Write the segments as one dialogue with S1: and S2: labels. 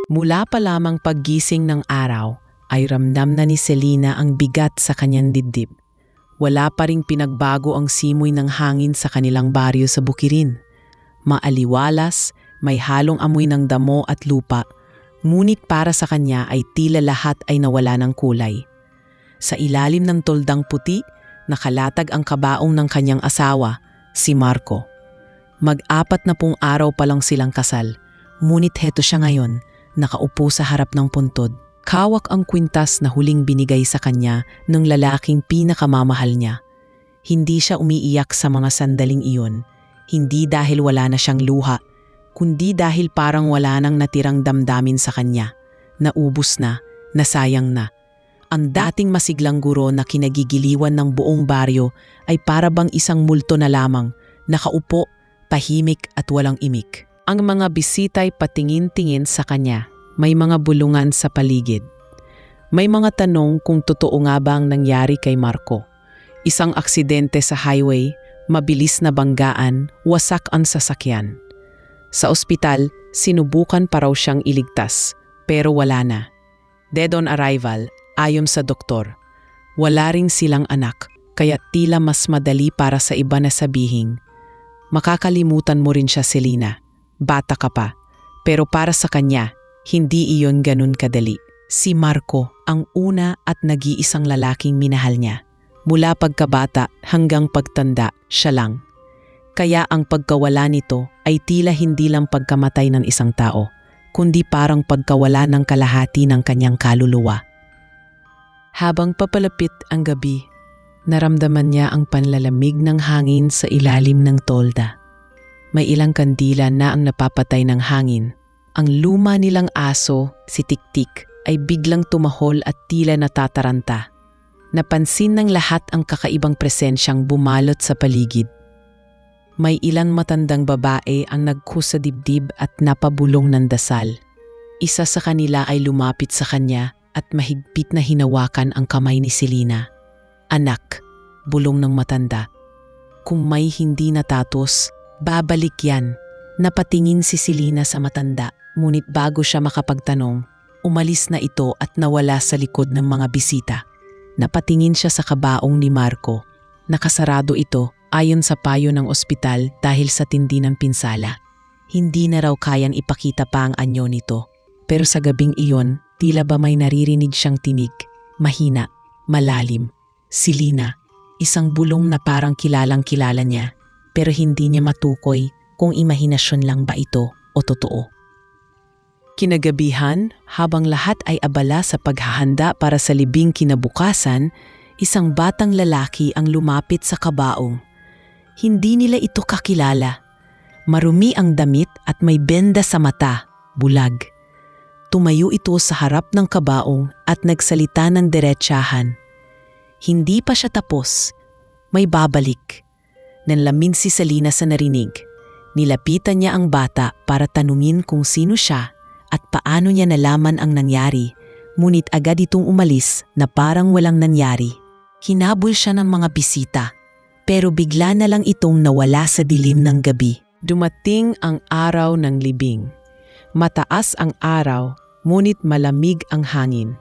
S1: Mula pa lamang paggising ng araw, ay ramdam na ni Selena ang bigat sa kanyang dibdib. Wala pa ring pinagbago ang simoy ng hangin sa kanilang baryo sa Bukirin. Maaliwalas, may halong amoy ng damo at lupa, ngunit para sa kanya ay tila lahat ay nawala ng kulay. Sa ilalim ng toldang puti, nakalatag ang kabaong ng kanyang asawa, si Marco. Mag-4 na pong araw pa lang silang kasal, ngunit heto siya ngayon, nakaupo sa harap ng puntod. Kawak ang kwintas na huling binigay sa kanya ng lalaking pinakamamahal niya. Hindi siya umiiyak sa mga sandaling iyon, hindi dahil wala na siyang luha, kundi dahil parang wala nang natirang damdamin sa kanya. Naubos na, nasayang na. Ang dating masiglang guro na kinagigiliwan ng buong baryo ay para bang isang multo na lamang, nakaupo, tahimik at walang imik. Ang mga bisita'y patingin-tingin sa kanya. May mga bulungan sa paligid. May mga tanong kung totoo nga ba ang nangyari kay Marco. Isang aksidente sa highway, mabilis na banggaan, wasak ang sasakyan. Sa ospital, sinubukan pa raw siyang iligtas, pero wala na. Dead on arrival, ayon sa doktor. Wala ring silang anak, kaya tila mas madali para sa iba na sabihin, makakalimutan mo rin siya, Selena. Bata ka pa. Pero para sa kanya, hindi iyon ganun kadali. Si Marco ang una at nag-iisang lalaking minahal niya. Mula pagkabata hanggang pagtanda, siya lang. Kaya ang pagkawala nito ay tila hindi lang pagkamatay ng isang tao, kundi parang pagkawala ng kalahati ng kanyang kaluluwa. Habang papalapit ang gabi, naramdaman niya ang panlalamig ng hangin sa ilalim ng tolda. May ilang kandila na ang napapatay ng hangin. Ang luma nilang aso, si Tik-Tik, ay biglang tumahol at tila natataranta. Napansin ng lahat ang kakaibang presensyang bumalot sa paligid. May ilang matandang babae ang nagkus sa dibdib at napabulong ng dasal. Isa sa kanila ay lumapit sa kanya at mahigpit na hinawakan ang kamay ni Selena. Anak, bulong ng matanda. Kung may hindi natatos, babalik yan. Napatingin si Selena sa matanda, ngunit bago siya makapagtanong, umalis na ito at nawala sa likod ng mga bisita. Napatingin siya sa kabaong ni Marco. Nakasarado ito ayon sa payo ng ospital dahil sa tindi ng pinsala. Hindi na raw kayang ipakita pa ang anyo nito. Pero sa gabing iyon, tila ba may naririnig siyang tinig. Mahina, malalim. Selena, isang bulong na parang kilalang-kilala niya. Pero hindi niya matukoy kung imahinasyon lang ba ito o totoo. Kinagabihan, habang lahat ay abala sa paghahanda para sa libing kinabukasan, isang batang lalaki ang lumapit sa kabaong. Hindi nila ito kakilala. Marumi ang damit at may benda sa mata, bulag. Tumayo ito sa harap ng kabaong at nagsalita ng diretsahan. Hindi pa siya tapos. May babalik. Nanlamin si Selena sa narinig. Nilapitan niya ang bata para tanungin kung sino siya at paano niya nalaman ang nangyari, ngunit agad itong umalis na parang walang nangyari. Hinabol siya ng mga bisita, pero bigla na lang itong nawala sa dilim ng gabi. Dumating ang araw ng libing. Mataas ang araw, ngunit malamig ang hangin.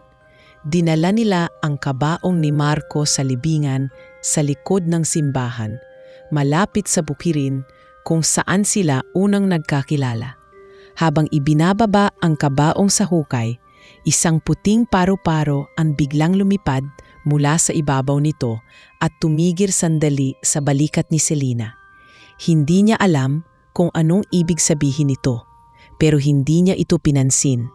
S1: Dinala nila ang kabaong ni Marco sa libingan sa likod ng simbahan, malapit sa Bukirin kung saan sila unang nagkakilala. Habang ibinababa ang kabaong sa hukay, isang puting paro-paro ang biglang lumipad mula sa ibabaw nito at tumigil sandali sa balikat ni Selena. Hindi niya alam kung anong ibig sabihin nito, pero hindi niya ito pinansin.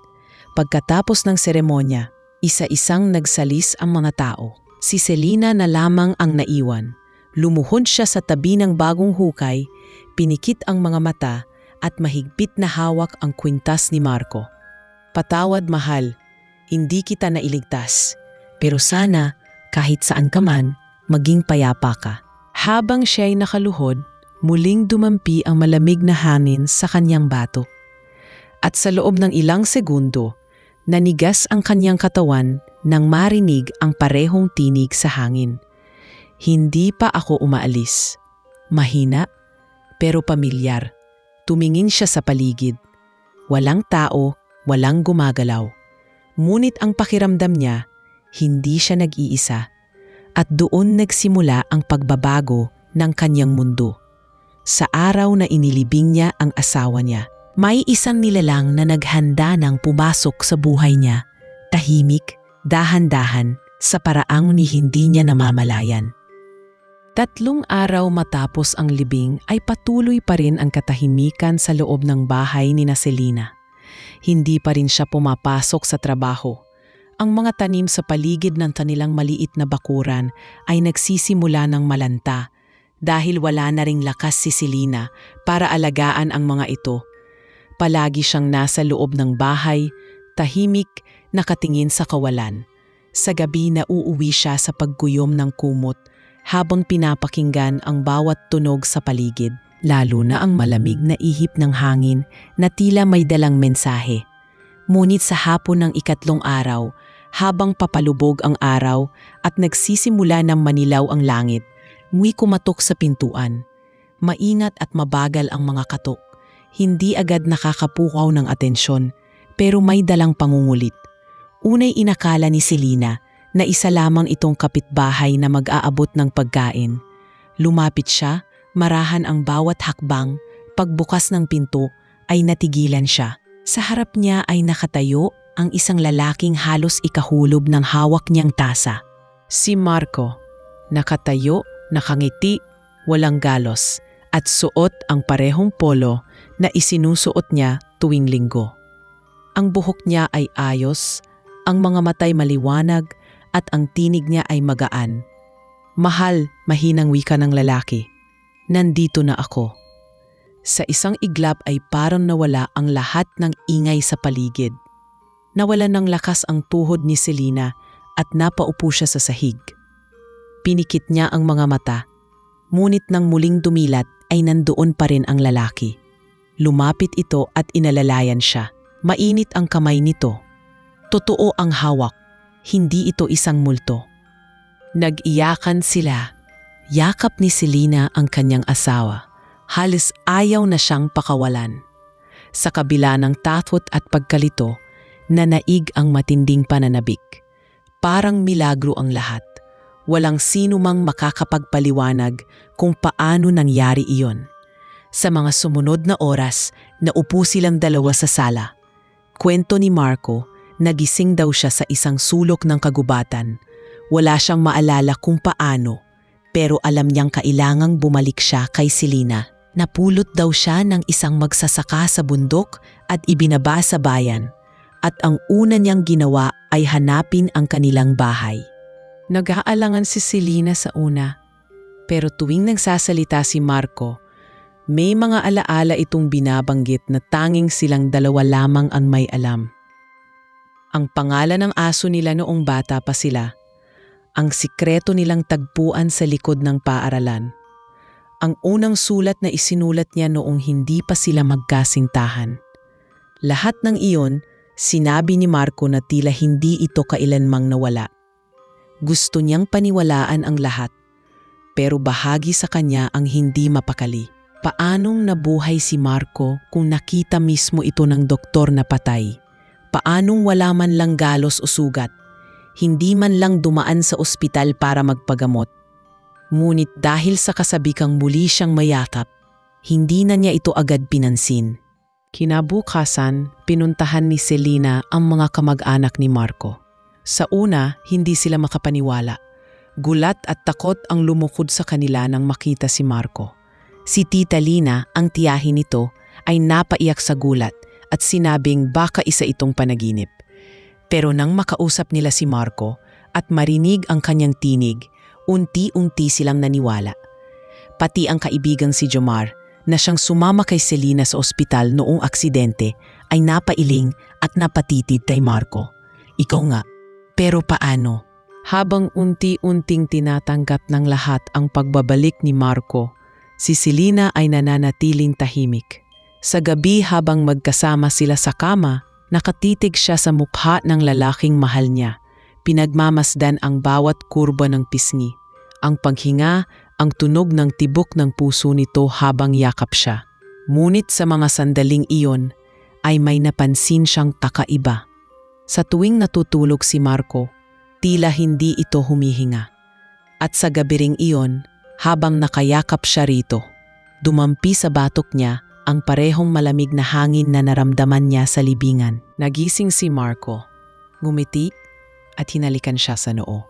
S1: Pagkatapos ng seremonya, isa-isang nagsalis ang mga tao. Si Selena na lamang ang naiwan. Lumuhod siya sa tabi ng bagong hukay, pinikit ang mga mata at mahigpit na hawak ang kwintas ni Marco. Patawad, mahal, hindi kita nailigtas. Pero sana, kahit saan ka man, maging payapa ka. Habang siya'y nakaluhod, muling dumampi ang malamig na hangin sa kanyang batok. At sa loob ng ilang segundo, nanigas ang kanyang katawan nang marinig ang parehong tinig sa hangin. Hindi pa ako umaalis. Mahina, pero pamilyar. Tumingin siya sa paligid. Walang tao, walang gumagalaw. Ngunit ang pakiramdam niya, hindi siya nag-iisa. At doon nagsimula ang pagbabago ng kanyang mundo. Sa araw na inilibing niya ang asawa niya, may isang nilalang na naghanda ng pumasok sa buhay niya. Tahimik, dahan-dahan, sa paraang ni hindi niya namamalayan. 3 araw matapos ang libing ay patuloy pa rin ang katahimikan sa loob ng bahay ni Selina. Hindi pa rin siya pumapasok sa trabaho. Ang mga tanim sa paligid ng kanilang maliit na bakuran ay nagsisimula ng malanta dahil wala na ring lakas si Selina para alagaan ang mga ito. Palagi siyang nasa loob ng bahay, tahimik, nakatingin sa kawalan. Sa gabi nauuwi siya sa pagguyom ng kumot habang pinapakinggan ang bawat tunog sa paligid, lalo na ang malamig na ihip ng hangin na tila may dalang mensahe. Ngunit sa hapon ng 3 araw, habang papalubog ang araw at nagsisimula ng manilaw ang langit, may kumatok sa pintuan. Maingat at mabagal ang mga katok. Hindi agad nakakapukaw ng atensyon, pero may dalang pangungulit. Unay inakala ni Selina na isa lamang itong kapitbahay na mag-aabot ng pagkain. Lumapit siya, marahan ang bawat hakbang, pagbukas ng pinto ay natigilan siya. Sa harap niya ay nakatayo ang isang lalaking halos ikahulob ng hawak niyang tasa. Si Marco, nakatayo, nakangiti, walang galos, at suot ang parehong polo na isinusuot niya tuwing linggo. Ang buhok niya ay ayos, ang mga matay maliwanag, at ang tinig niya ay magaan. Mahal, mahinang wika ng lalaki. Nandito na ako. Sa isang iglap ay parang nawala ang lahat ng ingay sa paligid. Nawalan ng lakas ang tuhod ni Selina at napaupo siya sa sahig. Pinikit niya ang mga mata, ngunit nang muling dumilat ay nandoon pa rin ang lalaki. Lumapit ito at inalalayan siya. Mainit ang kamay nito. Totoo ang hawak. Hindi ito isang multo. Nag-iyakan sila. Yakap ni Selina ang kanyang asawa. Halos ayaw na siyang pakawalan. Sa kabila ng takot at pagkalito, nanaig ang matinding pananabik. Parang milagro ang lahat. Walang sino mang makakapagpaliwanag kung paano nangyari iyon. Sa mga sumunod na oras, naupo silang dalawa sa sala. Kwento ni Marco, nagising daw siya sa isang sulok ng kagubatan. Wala siyang maalala kung paano, pero alam niyang kailangang bumalik siya kay Selina. Napulot daw siya ng isang magsasaka sa bundok at ibinaba sa bayan. At ang una niyang ginawa ay hanapin ang kanilang bahay. Nag-aalangan si Selina sa una, pero tuwing nagsasalita si Marco, may mga alaala itong binabanggit na tanging silang dalawa lamang ang may alam. Ang pangalan ng aso nila noong bata pa sila, ang sikreto nilang tagpuan sa likod ng paaralan, ang unang sulat na isinulat niya noong hindi pa sila magkasintahan. Lahat ng iyon, sinabi ni Marco na tila hindi ito kailanmang nawala. Gusto niyang paniwalaan ang lahat, pero bahagi sa kanya ang hindi mapakali. Paanong nabuhay si Marco kung nakita mismo ito ng doktor na patay? Paanong wala man lang galos o sugat? Hindi man lang dumaan sa ospital para magpagamot. Ngunit dahil sa kasabikang muli siyang mayakap, hindi na niya ito agad pinansin. Kinabukasan, pinuntahan ni Selina ang mga kamag-anak ni Marco. Sa una, hindi sila makapaniwala. Gulat at takot ang lumukod sa kanila nang makita si Marco. Si Tita Lina, ang tiyahin nito, ay napaiyak sa gulat at sinabing baka isa itong panaginip. Pero nang makausap nila si Marco at marinig ang kanyang tinig, unti-unti silang naniwala. Pati ang kaibigang si Jomar, na siyang sumama kay Selina sa ospital noong aksidente, ay napailing at napatitid kay Marco. Ikaw nga, pero paano? Habang unti-unting tinatanggap ng lahat ang pagbabalik ni Marco, si Selina ay nananatiling tahimik. Sa gabi habang magkasama sila sa kama, nakatitig siya sa mukha ng lalaking mahal niya. Pinagmamasdan ang bawat kurba ng pisngi, ang paghinga, ang tunog ng tibok ng puso nito habang yakap siya. Ngunit sa mga sandaling iyon, ay may napansin siyang kakaiba. Sa tuwing natutulog si Marco, tila hindi ito humihinga. At sa gabi ring iyon, habang nakayakap siya rito, dumampi sa batok niya ang parehong malamig na hangin na naramdaman niya sa libingan. Nagising si Marco, ngumiti at hinalikan siya sa noo.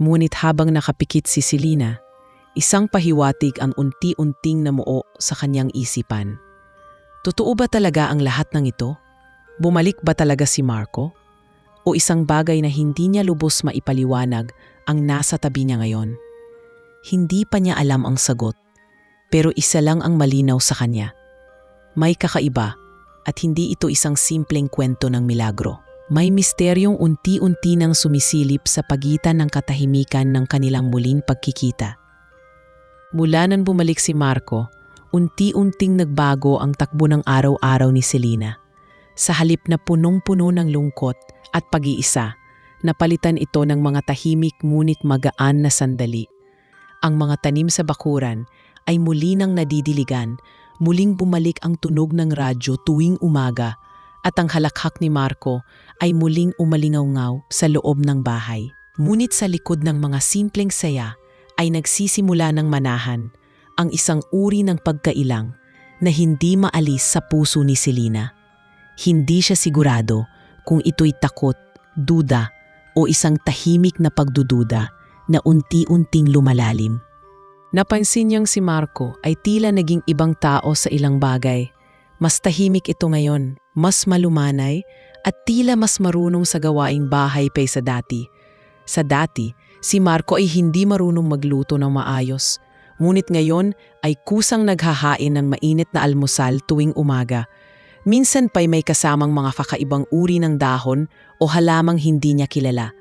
S1: Ngunit habang nakapikit si Selena, isang pahiwatig ang unti-unting namuo sa kanyang isipan. Totoo ba talaga ang lahat ng ito? Bumalik ba talaga si Marco? O isang bagay na hindi niya lubos maipaliwanag ang nasa tabi niya ngayon? Hindi pa niya alam ang sagot, pero isa lang ang malinaw sa kanya. May kakaiba at hindi ito isang simpleng kwento ng milagro. May misteryong unti-unti nang sumisilip sa pagitan ng katahimikan ng kanilang muling pagkikita. Mula nang bumalik si Marco, unti-unting nagbago ang takbo ng araw-araw ni Selena. Sa halip na punong-puno ng lungkot at pag-iisa, napalitan ito ng mga tahimik ngunit magaan na sandali. Ang mga tanim sa bakuran ay muli nang nadidiligan, muling bumalik ang tunog ng radyo tuwing umaga, at ang halakhak ni Marco ay muling umalingaw-ngaw sa loob ng bahay. Ngunit sa likod ng mga simpleng saya ay nagsisimula ng manahan ang isang uri ng pagkailang na hindi maalis sa puso ni Selena. Hindi siya sigurado kung ito'y takot, duda o isang tahimik na pagdududa na unti-unting lumalalim. Napansin niyang si Marco ay tila naging ibang tao sa ilang bagay. Mas tahimik ito ngayon, mas malumanay at tila mas marunong sa gawaing bahay kaysa dati. Sa dati, si Marco ay hindi marunong magluto ng maayos. Ngunit ngayon ay kusang naghahain ng mainit na almusal tuwing umaga. Minsan pa'y may kasamang mga kakaibang uri ng dahon o halamang hindi niya kilala.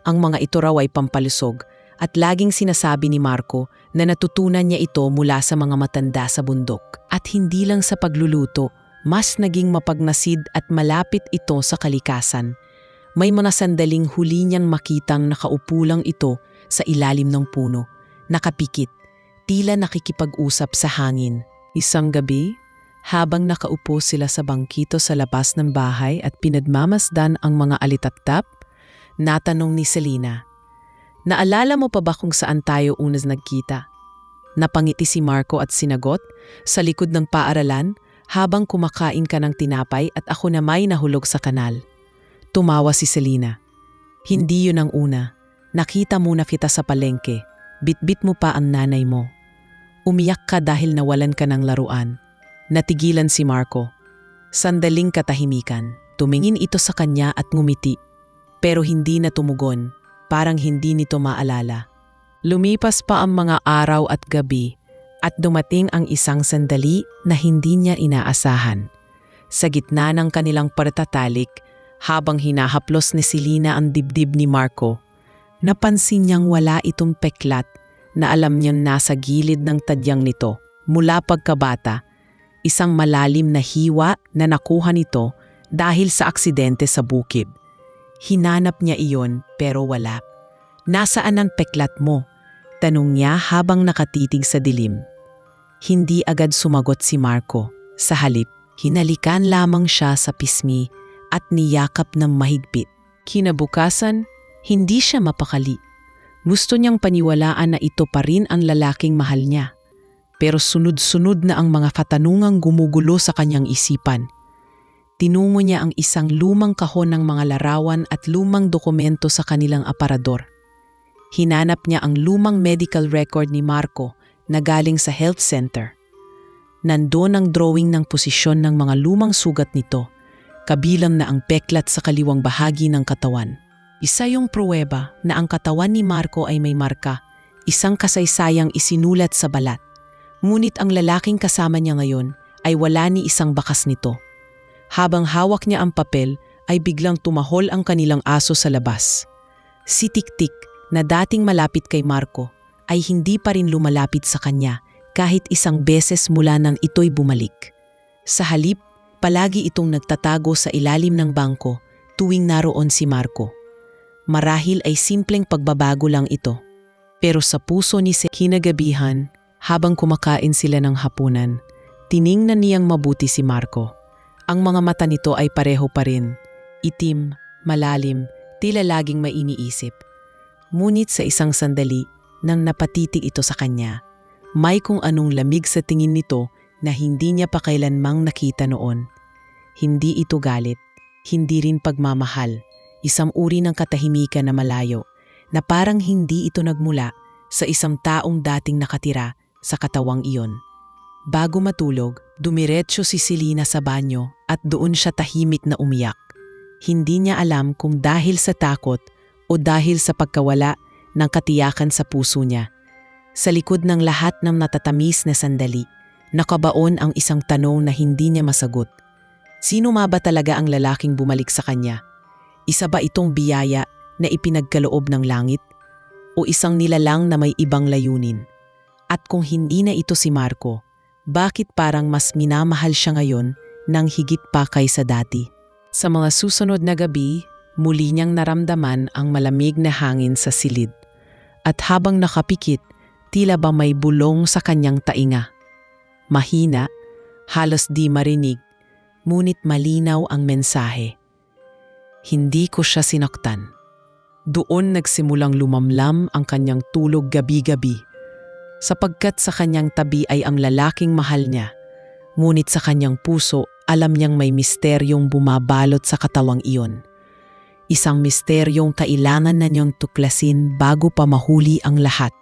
S1: Ang mga ito raw ay pampalusog at laging sinasabi ni Marco na natutunan niya ito mula sa mga matanda sa bundok. At hindi lang sa pagluluto, mas naging mapagmasid at malapit ito sa kalikasan. May mga sandaling huli niyang makitang nakaupo lang ito sa ilalim ng puno, nakapikit, tila nakikipag-usap sa hangin. Isang gabi, habang nakaupo sila sa bangkito sa labas ng bahay at pinagmamasdan ang mga alitatap, natanong ni Selena, "Naalala mo pa ba kung saan tayo unas nagkita?" Napangiti si Marco at sinagot, "Sa likod ng paaralan, habang kumakain ka ng tinapay at ako na may nahulog sa kanal." Tumawa si Selena. "Hindi yun ang una. Nakita muna kita sa palengke. Bitbit mo pa ang nanay mo. Umiyak ka dahil nawalan ka ng laruan." Natigilan si Marco. Sandaling katahimikan. Tumingin ito sa kanya at ngumiti. Pero hindi na tumugon. Parang hindi nito maalala. Lumipas pa ang mga araw at gabi at dumating ang isang sandali na hindi niya inaasahan. Sa gitna ng kanilang pagtatalik, habang hinahaplos ni Selena ang dibdib ni Marco, napansin niyang wala itong peklat na alam niyang nasa gilid ng tadyang nito. Mula pagkabata, isang malalim na hiwa na nakuha nito dahil sa aksidente sa bukid. Hinanap niya iyon pero wala. "Nasaan ang peklat mo?" tanong niya habang nakatitig sa dilim. Hindi agad sumagot si Marco. Sa halip, hinalikan lamang siya sa pisngi at niyakap ng mahigpit. Kinabukasan, hindi siya mapakali. Gusto niyang paniwalaan na ito pa rin ang lalaking mahal niya. Pero sunod-sunod na ang mga katanungang gumugulo sa kanyang isipan. Tinungo niya ang isang lumang kahon ng mga larawan at lumang dokumento sa kanilang aparador. Hinanap niya ang lumang medical record ni Marco na galing sa health center. Nandoon ang drawing ng posisyon ng mga lumang sugat nito, kabilang na ang peklat sa kaliwang bahagi ng katawan. Isa yung pruweba na ang katawan ni Marco ay may marka, isang kasaysayang isinulat sa balat. Ngunit ang lalaking kasama niya ngayon ay wala ni isang bakas nito. Habang hawak niya ang papel, ay biglang tumahol ang kanilang aso sa labas. Si Tik-Tik, na dating malapit kay Marco, ay hindi pa rin lumalapit sa kanya kahit isang beses mula nang ito'y bumalik. Sa halip, palagi itong nagtatago sa ilalim ng bangko tuwing naroon si Marco. Marahil ay simpleng pagbabago lang ito. Pero sa puso ni kinagabihan, habang kumakain sila ng hapunan, tiningnan niyang mabuti si Marco. Ang mga mata nito ay pareho pa rin. Itim, malalim, tila laging may iniisip. Ngunit sa isang sandali, nang napatitig ito sa kanya, may kung anong lamig sa tingin nito na hindi niya pa kailanmang nakita noon. Hindi ito galit, hindi rin pagmamahal, isang uri ng katahimikan na malayo, na parang hindi ito nagmula sa isang taong dating nakatira sa katawang iyon. Bago matulog, dumiretso si Selena sa banyo at doon siya tahimik na umiyak. Hindi niya alam kung dahil sa takot o dahil sa pagkawala ng katiyakan sa puso niya. Sa likod ng lahat ng natatamis na sandali, nakabaon ang isang tanong na hindi niya masagot. Sino nga ba talaga ang lalaking bumalik sa kanya? Isa ba itong biyaya na ipinagkaloob ng langit? O isang nilalang na may ibang layunin? At kung hindi na ito si Marco, bakit parang mas minamahal siya ngayon nang higit pa kaysa dati? Sa mga susunod na gabi, muli niyang naramdaman ang malamig na hangin sa silid. At habang nakapikit, tila ba may bulong sa kanyang tainga. Mahina, halos di marinig, ngunit malinaw ang mensahe. Hindi ko siya sinaktan. Doon nagsimulang lumamlam ang kanyang tulog gabi-gabi, sapagkat sa kanyang tabi ay ang lalaking mahal niya. Ngunit sa kanyang puso, alam niyang may misteryong bumabalot sa katawang iyon. Isang misteryong kailangan na niyang tuklasin bago pa mahuli ang lahat.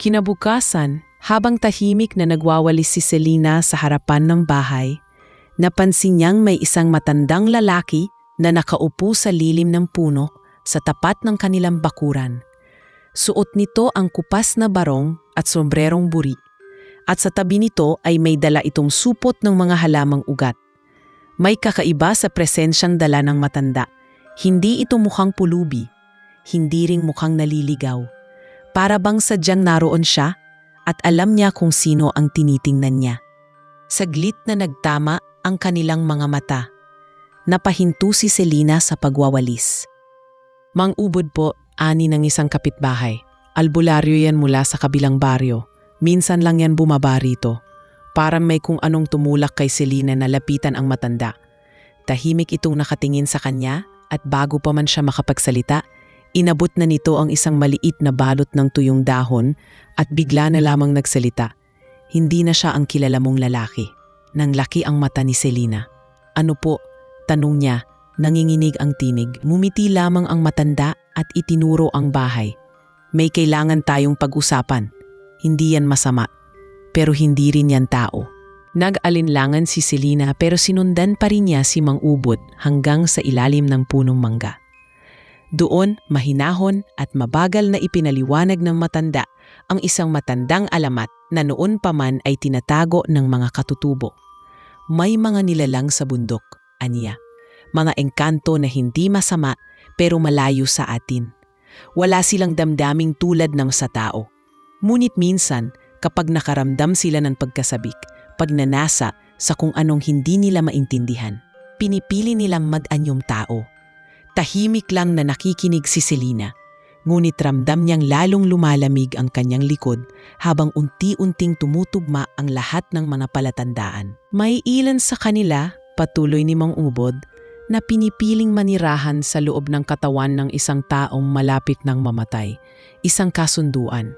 S1: Kinabukasan, habang tahimik na nagwawalis si Selena sa harapan ng bahay, napansin niyang may isang matandang lalaki na nakaupo sa lilim ng puno sa tapat ng kanilang bakuran. Suot nito ang kupas na barong at sombrerong buri, at sa tabi nito ay may dala itong supot ng mga halamang ugat. May kakaiba sa presensyang dala ng matanda. Hindi ito mukhang pulubi, hindi ring mukhang naliligaw. Para bang sadyang naroon siya at alam niya kung sino ang tinitingnan niya. Saglit na nagtama ang kanilang mga mata. Napahinto si Selena sa pagwawalis. Mang Ubod po, ani ng isang kapitbahay. Albularyo yan mula sa kabilang baryo. Minsan lang yan bumaba rito. Parang may kung anong tumulak kay Selena na lapitan ang matanda. Tahimik itong nakatingin sa kanya at bago pa man siya makapagsalita, inabot na nito ang isang maliit na balot ng tuyong dahon at bigla na lamang nagsalita. Hindi na siya ang kilala mong lalaki. Nang laki ang mata ni Selena. Ano po? Tanong niya. Nanginginig ang tinig. Mumiti lamang ang matanda at itinuro ang bahay. May kailangan tayong pag-usapan. Hindi yan masama. Pero hindi rin yan tao. Nag-alinlangan si Selena pero sinundan pa rin niya si Mang Ubod hanggang sa ilalim ng punong mangga. Doon, mahinahon at mabagal na ipinaliwanag ng matanda ang isang matandang alamat na noon pa man ay tinatago ng mga katutubo. May mga nilalang sa bundok, aniya. Mga engkanto na hindi masama pero malayo sa atin. Wala silang damdaming tulad ng sa tao. Ngunit minsan, kapag nakaramdam sila ng pagkasabik, pagnanasa sa kung anong hindi nila maintindihan, pinipili nilang mag-anyong tao. Tahimik lang na nakikinig si Selena, ngunit ramdam niyang lalong lumalamig ang kanyang likod habang unti-unting tumutugma ang lahat ng mga palatandaan. May ilan sa kanila, patuloy ni Mang Ubod, na pinipiling manirahan sa loob ng katawan ng isang taong malapit ng mamatay, isang kasunduan.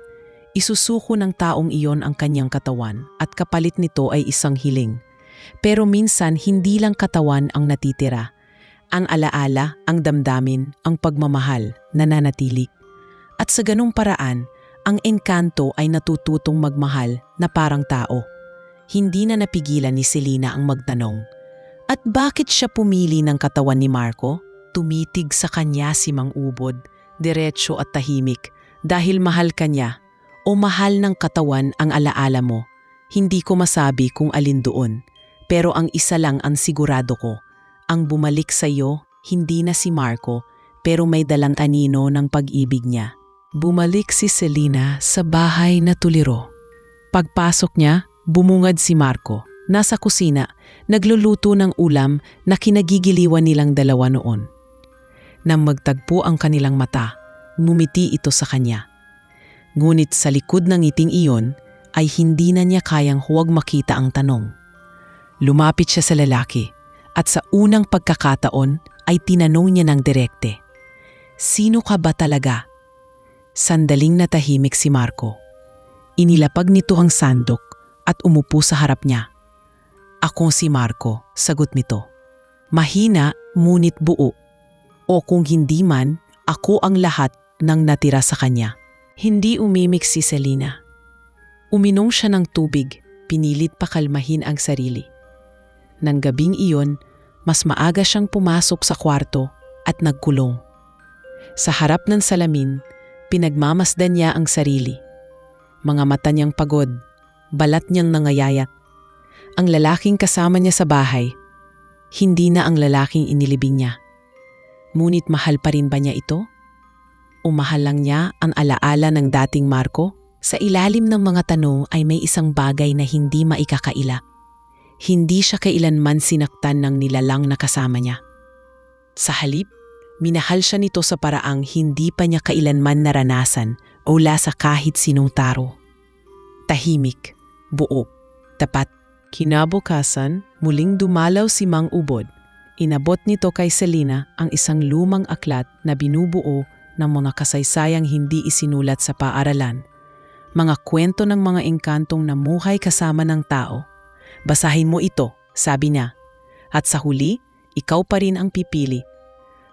S1: Isusuko ng taong iyon ang kanyang katawan at kapalit nito ay isang hiling. Pero minsan hindi lang katawan ang natitira. Ang alaala, ang damdamin, ang pagmamahal nananatili. At sa ganung paraan, ang engkanto ay natututong magmahal na parang tao. Hindi na napigilan ni Selena ang magtanong. At bakit siya pumili ng katawan ni Marco? Tumitig sa kanya si Mang Ubod, diretso at tahimik, dahil mahal ka niya. O mahal ng katawan ang alaala mo, hindi ko masabi kung alin doon. Pero ang isa lang ang sigurado ko, ang bumalik sa iyo, hindi na si Marco, pero may dalang anino ng pag-ibig niya. Bumalik si Selena sa bahay na tuliro. Pagpasok niya, bumungad si Marco. Nasa kusina, nagluluto ng ulam na kinagigiliwan nilang dalawa noon. Nang magtagpo ang kanilang mata, ngumiti ito sa kanya. Ngunit sa likod ng ngiting iyon ay hindi na niya kayang huwag makita ang tanong. Lumapit siya sa lalaki At sa unang pagkakataon ay tinanong niya ng direkte, "Sino ka ba talaga?" Sandaling natahimik si Marco. Inilapag nito ang sandok at umupo sa harap niya. "Ako si Marco," sagot nito. Mahina ngunit buo. O kung hindi man, ako ang lahat ng natira sa kanya. Hindi umimik si Selena. Uminom siya ng tubig, pinilit pakalmahin ang sarili. Nang gabing iyon, mas maaga siyang pumasok sa kwarto at nagkulong. Sa harap ng salamin, pinagmamasdan niya ang sarili. Mga mata niyang pagod, balat niyang nangayayat. Ang lalaking kasama niya sa bahay, hindi na ang lalaking inilibing niya. Ngunit mahal pa rin ba niya ito? O mahal lang niya ang alaala ng dating Marco? Sa ilalim ng mga tanong ay may isang bagay na hindi maikakaila. Hindi siya kailanman sinaktan ng nilalang na kasama niya. Sa halip, minahal siya nito sa paraang hindi pa niya kailanman naranasan o sa kahit sinong tao. Tahimik, buo, tapat. Kinabukasan, muling dumalaw si Mang Ubod. Inabot nito kay Selena ang isang lumang aklat na binubuo ng mga kasaysayang hindi isinulat sa paaralan. Mga kwento ng mga engkantong namuhay kasama ng tao. "Basahin mo ito," sabi niya. At sa huli, ikaw pa rin ang pipili.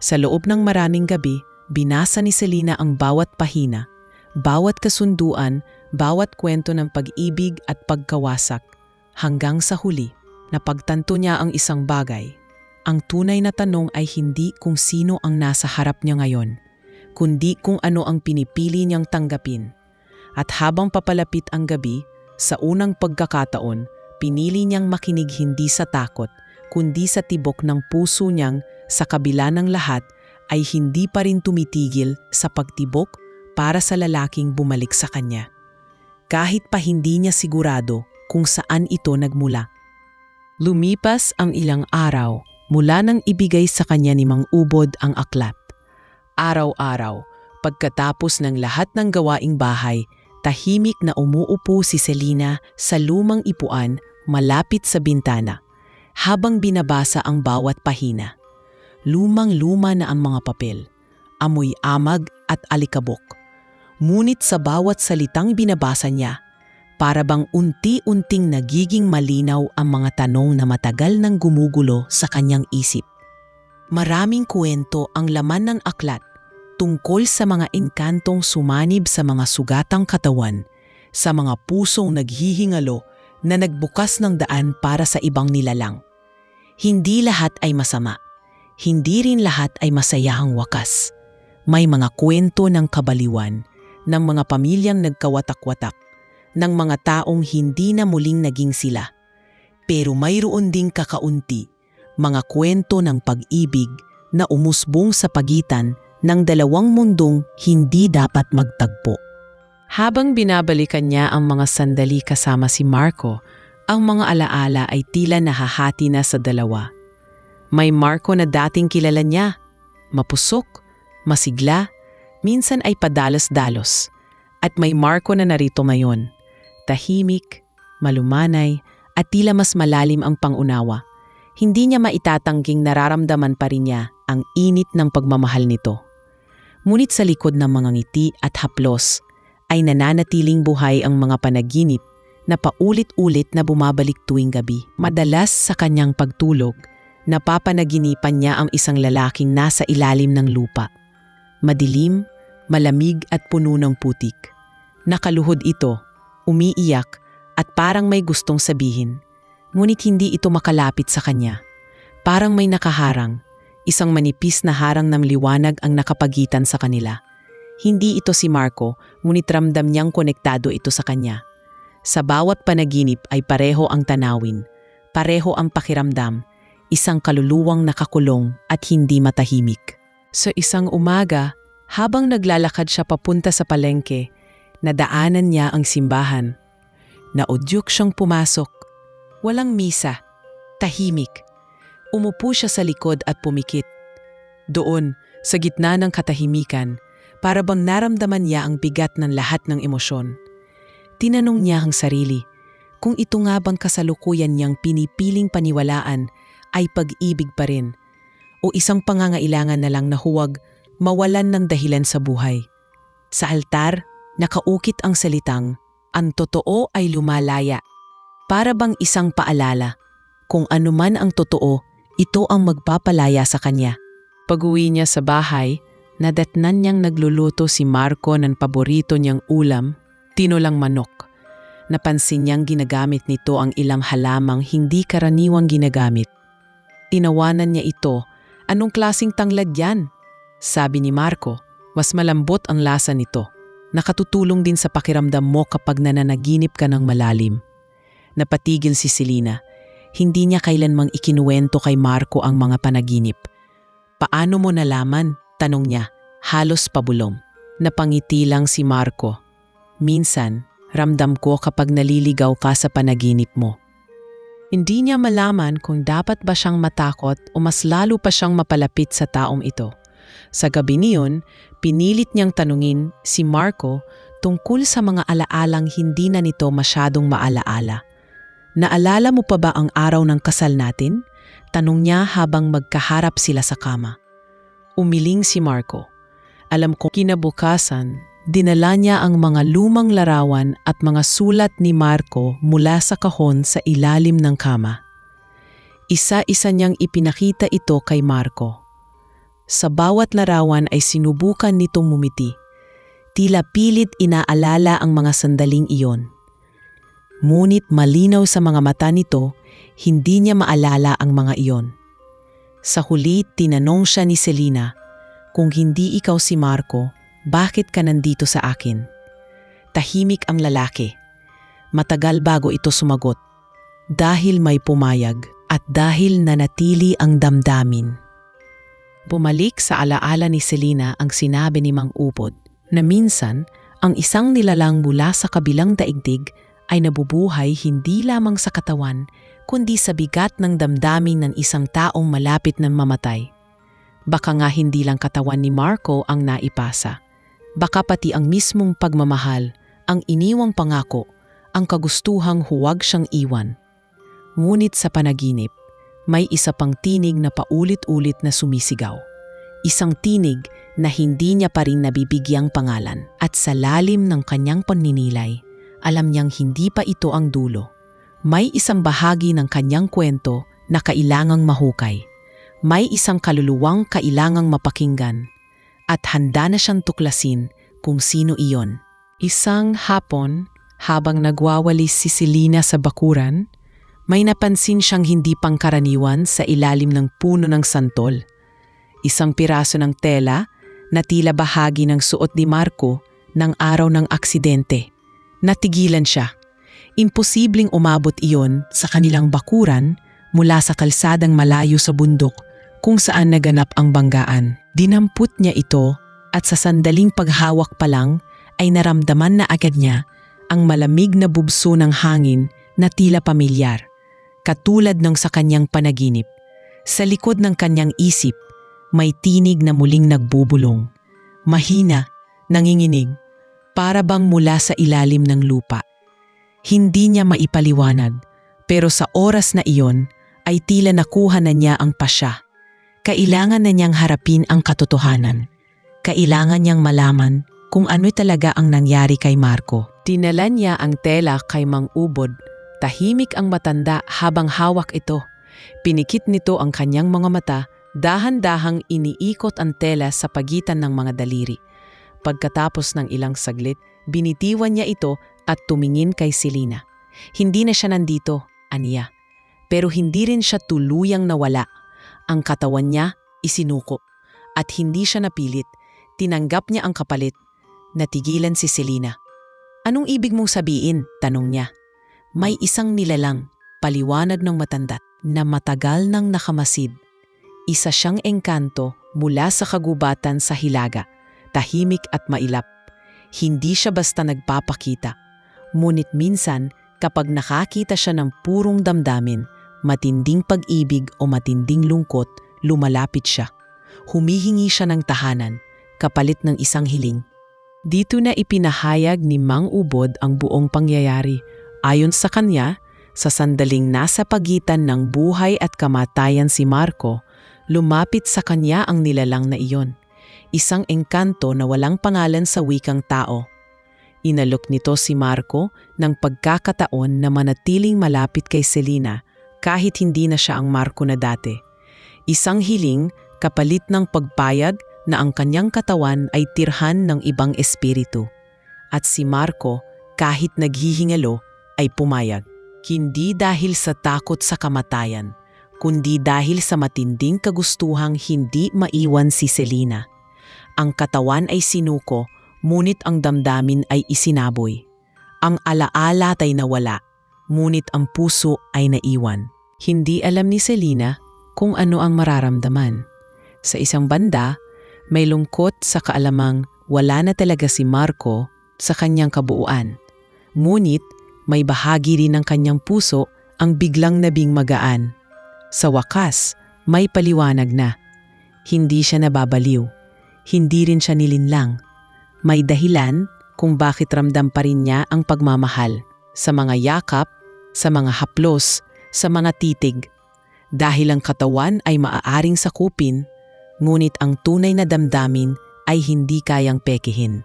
S1: Sa loob ng maraming gabi, binasa ni Selena ang bawat pahina, bawat kasunduan, bawat kwento ng pag-ibig at pagkawasak. Hanggang sa huli, napagtanto niya ang isang bagay. Ang tunay na tanong ay hindi kung sino ang nasa harap niya ngayon, kundi kung ano ang pinipili niyang tanggapin. At habang papalapit ang gabi, sa unang pagkakataon, pinili niyang makinig hindi sa takot, kundi sa tibok ng puso niyang sa kabila ng lahat ay hindi pa rin tumitigil sa pagtibok para sa lalaking bumalik sa kanya. Kahit pa hindi niya sigurado kung saan ito nagmula. Lumipas ang ilang araw mula nang ibigay sa kanya ni Mang Ubod ang aklat. Araw-araw, pagkatapos ng lahat ng gawaing bahay, tahimik na umuupo si Selena sa lumang ipuan malapit sa bintana, habang binabasa ang bawat pahina. Lumang-luma na ang mga papel, amoy amag at alikabok. Ngunit sa bawat salitang binabasa niya, para bang unti-unting nagiging malinaw ang mga tanong na matagal nang gumugulo sa kanyang isip. Maraming kwento ang laman ng aklat tungkol sa mga engkantong sumanib sa mga sugatang katawan, sa mga pusong naghihingalo na nagbukas ng daan para sa ibang nilalang. Hindi lahat ay masama. Hindi rin lahat ay masayahang wakas. May mga kwento ng kabaliwan, ng mga pamilyang nagkawatak-watak, ng mga taong hindi na muling naging sila. Pero mayroon ding kakaunti, mga kwento ng pag-ibig na umusbong sa pagitan ng dalawang mundong hindi dapat magtagpo. Habang binabalikan niya ang mga sandali kasama si Marco, ang mga alaala ay tila nahahati na sa dalawa. May Marco na dating kilala niya, mapusok, masigla, minsan ay padalos-dalos. At may Marco na narito ngayon, tahimik, malumanay, at tila mas malalim ang pangunawa. Hindi niya maitatangging nararamdaman pa rin niya ang init ng pagmamahal nito. Ngunit sa likod ng mga ngiti at haplos ay nananatiling buhay ang mga panaginip na paulit-ulit na bumabalik tuwing gabi. Madalas sa kanyang pagtulog, napapanaginipan niya ang isang lalaking nasa ilalim ng lupa. Madilim, malamig at puno ng putik. Nakaluhod ito, umiiyak at parang may gustong sabihin. Ngunit hindi ito makalapit sa kanya. Parang may nakaharang, isang manipis na harang ng liwanag ang nakapagitan sa kanila. Hindi ito si Marco, ngunit ramdam niyang konektado ito sa kanya. Sa bawat panaginip ay pareho ang tanawin, pareho ang pakiramdam, isang kaluluwang nakakulong at hindi matahimik. Sa isang umaga, habang naglalakad siya papunta sa palengke, nadaanan niya ang simbahan. Naudyok siyang pumasok. Walang misa, tahimik. Umupo siya sa likod at pumikit. Doon, sa gitna ng katahimikan, para bang naramdaman niya ang bigat ng lahat ng emosyon. Tinanong niya ang sarili, kung ito nga bang kasalukuyan niyang pinipiling paniwalaan ay pag-ibig pa rin o isang pangangailangan na lang na huwag mawalan ng dahilan sa buhay. Sa altar, nakaukit ang salitang, ang totoo ay lumalaya. Para bang isang paalala, kung anuman ang totoo, ito ang magpapalaya sa kanya. Pag-uwi niya sa bahay, nadatnan niyang nagluluto si Marco ng paborito niyang ulam, tinolang manok. Napansin niyang ginagamit nito ang ilang halamang hindi karaniwang ginagamit. Tinawanan niya ito, anong klaseng tanglad yan? Sabi ni Marco, mas malambot ang lasa nito. Nakatutulong din sa pakiramdam mo kapag nananaginip ka ng malalim. Napatigil si Selena. Hindi niya kailanmang ikinuwento kay Marco ang mga panaginip. Paano mo nalaman? Tanong niya, halos pabulong. Napangiti lang si Marco. Minsan, ramdam ko kapag naliligaw ka sa panaginip mo. Hindi niya malaman kung dapat ba siyang matakot o mas lalo pa siyang mapalapit sa taong ito. Sa gabi niyon, pinilit niyang tanungin si Marco tungkol sa mga alaalang hindi na nito masyadong maalaala. Naalala mo pa ba ang araw ng kasal natin? Tanong niya habang magkaharap sila sa kama. Umiling si Marco. Alam kong kinabukasan, dinala niya ang mga lumang larawan at mga sulat ni Marco mula sa kahon sa ilalim ng kama. Isa-isa niyang ipinakita ito kay Marco. Sa bawat larawan ay sinubukan nitong mumiti. Tila pilit inaalala ang mga sandaling iyon. Ngunit malinaw sa mga mata nito, hindi niya maalala ang mga iyon. Sa huli, tinanong siya ni Selena, kung hindi ikaw si Marco, bakit ka nandito sa akin? Tahimik ang lalaki. Matagal bago ito sumagot. Dahil may pumayag at dahil nanatili ang damdamin. Bumalik sa alaala ni Selena ang sinabi ni Mang Ubod na minsan ang isang nilalang mula sa kabilang daigdig ay nabubuhay hindi lamang sa katawan kundi sa bigat ng damdamin ng isang taong malapit ng mamatay. Baka nga hindi lang katawan ni Marco ang naipasa. Baka pati ang mismong pagmamahal, ang iniwang pangako, ang kagustuhang huwag siyang iwan. Ngunit sa panaginip, may isa pang tinig na paulit-ulit na sumisigaw. Isang tinig na hindi niya pa rin nabibigyang pangalan at sa lalim ng kanyang paninilay, alam niyang hindi pa ito ang dulo. May isang bahagi ng kanyang kwento na kailangang mahukay. May isang kaluluwang kailangang mapakinggan. At handa na siyang tuklasin kung sino iyon. Isang hapon, habang nagwawalis si Selena sa bakuran, may napansin siyang hindi pangkaraniwan sa ilalim ng puno ng santol. Isang piraso ng tela na tila bahagi ng suot ni Marco ng araw ng aksidente. Natigilan siya. Imposibleng umabot iyon sa kanilang bakuran mula sa kalsadang malayo sa bundok kung saan naganap ang banggaan. Dinampot niya ito at sa sandaling paghawak pa lang ay naramdaman na agad niya ang malamig na bubso ng hangin na tila pamilyar, katulad ng sa kanyang panaginip. Sa likod ng kanyang isip, may tinig na muling nagbubulong. Mahina, nanginginig, para bang mula sa ilalim ng lupa. Hindi niya maipaliwanag, pero sa oras na iyon ay tila nakuha na niya ang pasya. Kailangan na niyang harapin ang katotohanan. Kailangan niyang malaman kung ano talaga ang nangyari kay Marco. Dinala niya ang tela kay Mang Ubod. Tahimik ang matanda habang hawak ito. Pinikit nito ang kanyang mga mata, dahan-dahang iniikot ang tela sa pagitan ng mga daliri. Pagkatapos ng ilang saglit, binitiwan niya ito at tumingin kay Selena. Hindi na siya nandito, aniya. Pero hindi rin siya tuluyang nawala. Ang katawan niya isinuko. At hindi siya napilit. Tinanggap niya ang kapalit. Natigilan si Selena. Anong ibig mong sabihin? Tanong niya. May isang nilalang, paliwanag ng matanda, na matagal nang nakamasid. Isa siyang engkanto mula sa kagubatan sa Hilaga. Tahimik at mailap. Hindi siya basta nagpapakita. Ngunit minsan, kapag nakakita siya ng purong damdamin, matinding pag-ibig o matinding lungkot, lumalapit siya. Humihingi siya ng tahanan, kapalit ng isang hiling. Dito na ipinahayag ni Mang Ubod ang buong pangyayari. Ayon sa kanya, Sa sandaling nasa pagitan ng buhay at kamatayan si Marco, lumapit sa kanya ang nilalang na iyon. Isang engkanto na walang pangalan sa wikang tao. Inalok nito si Marco ng pagkakataon na manatiling malapit kay Selina kahit hindi na siya ang Marco na dati. Isang hiling kapalit ng pagpayag na ang kanyang katawan ay tirhan ng ibang espiritu. At si Marco, kahit naghihingalo, ay pumayag. Hindi dahil sa takot sa kamatayan, kundi dahil sa matinding kagustuhang hindi maiwan si Selina. Ang katawan ay sinuko, ngunit ang damdamin ay isinaboy. Ang alaala ay nawala, ngunit ang puso ay naiwan. Hindi alam ni Selina kung ano ang mararamdaman. Sa isang banda, may lungkot sa kaalamang wala na talaga si Marco sa kanyang kabuuan. Ngunit may bahagi rin ng kanyang puso ang biglang nabing magaan. Sa wakas, may paliwanag na. Hindi siya nababaliw. Hindi rin siya nilinlang. May dahilan kung bakit ramdam pa rin niya ang pagmamahal sa mga yakap, sa mga haplos, sa mga titig. Dahil ang katawan ay maaaring sakupin, ngunit ang tunay na damdamin ay hindi kayang pekihin.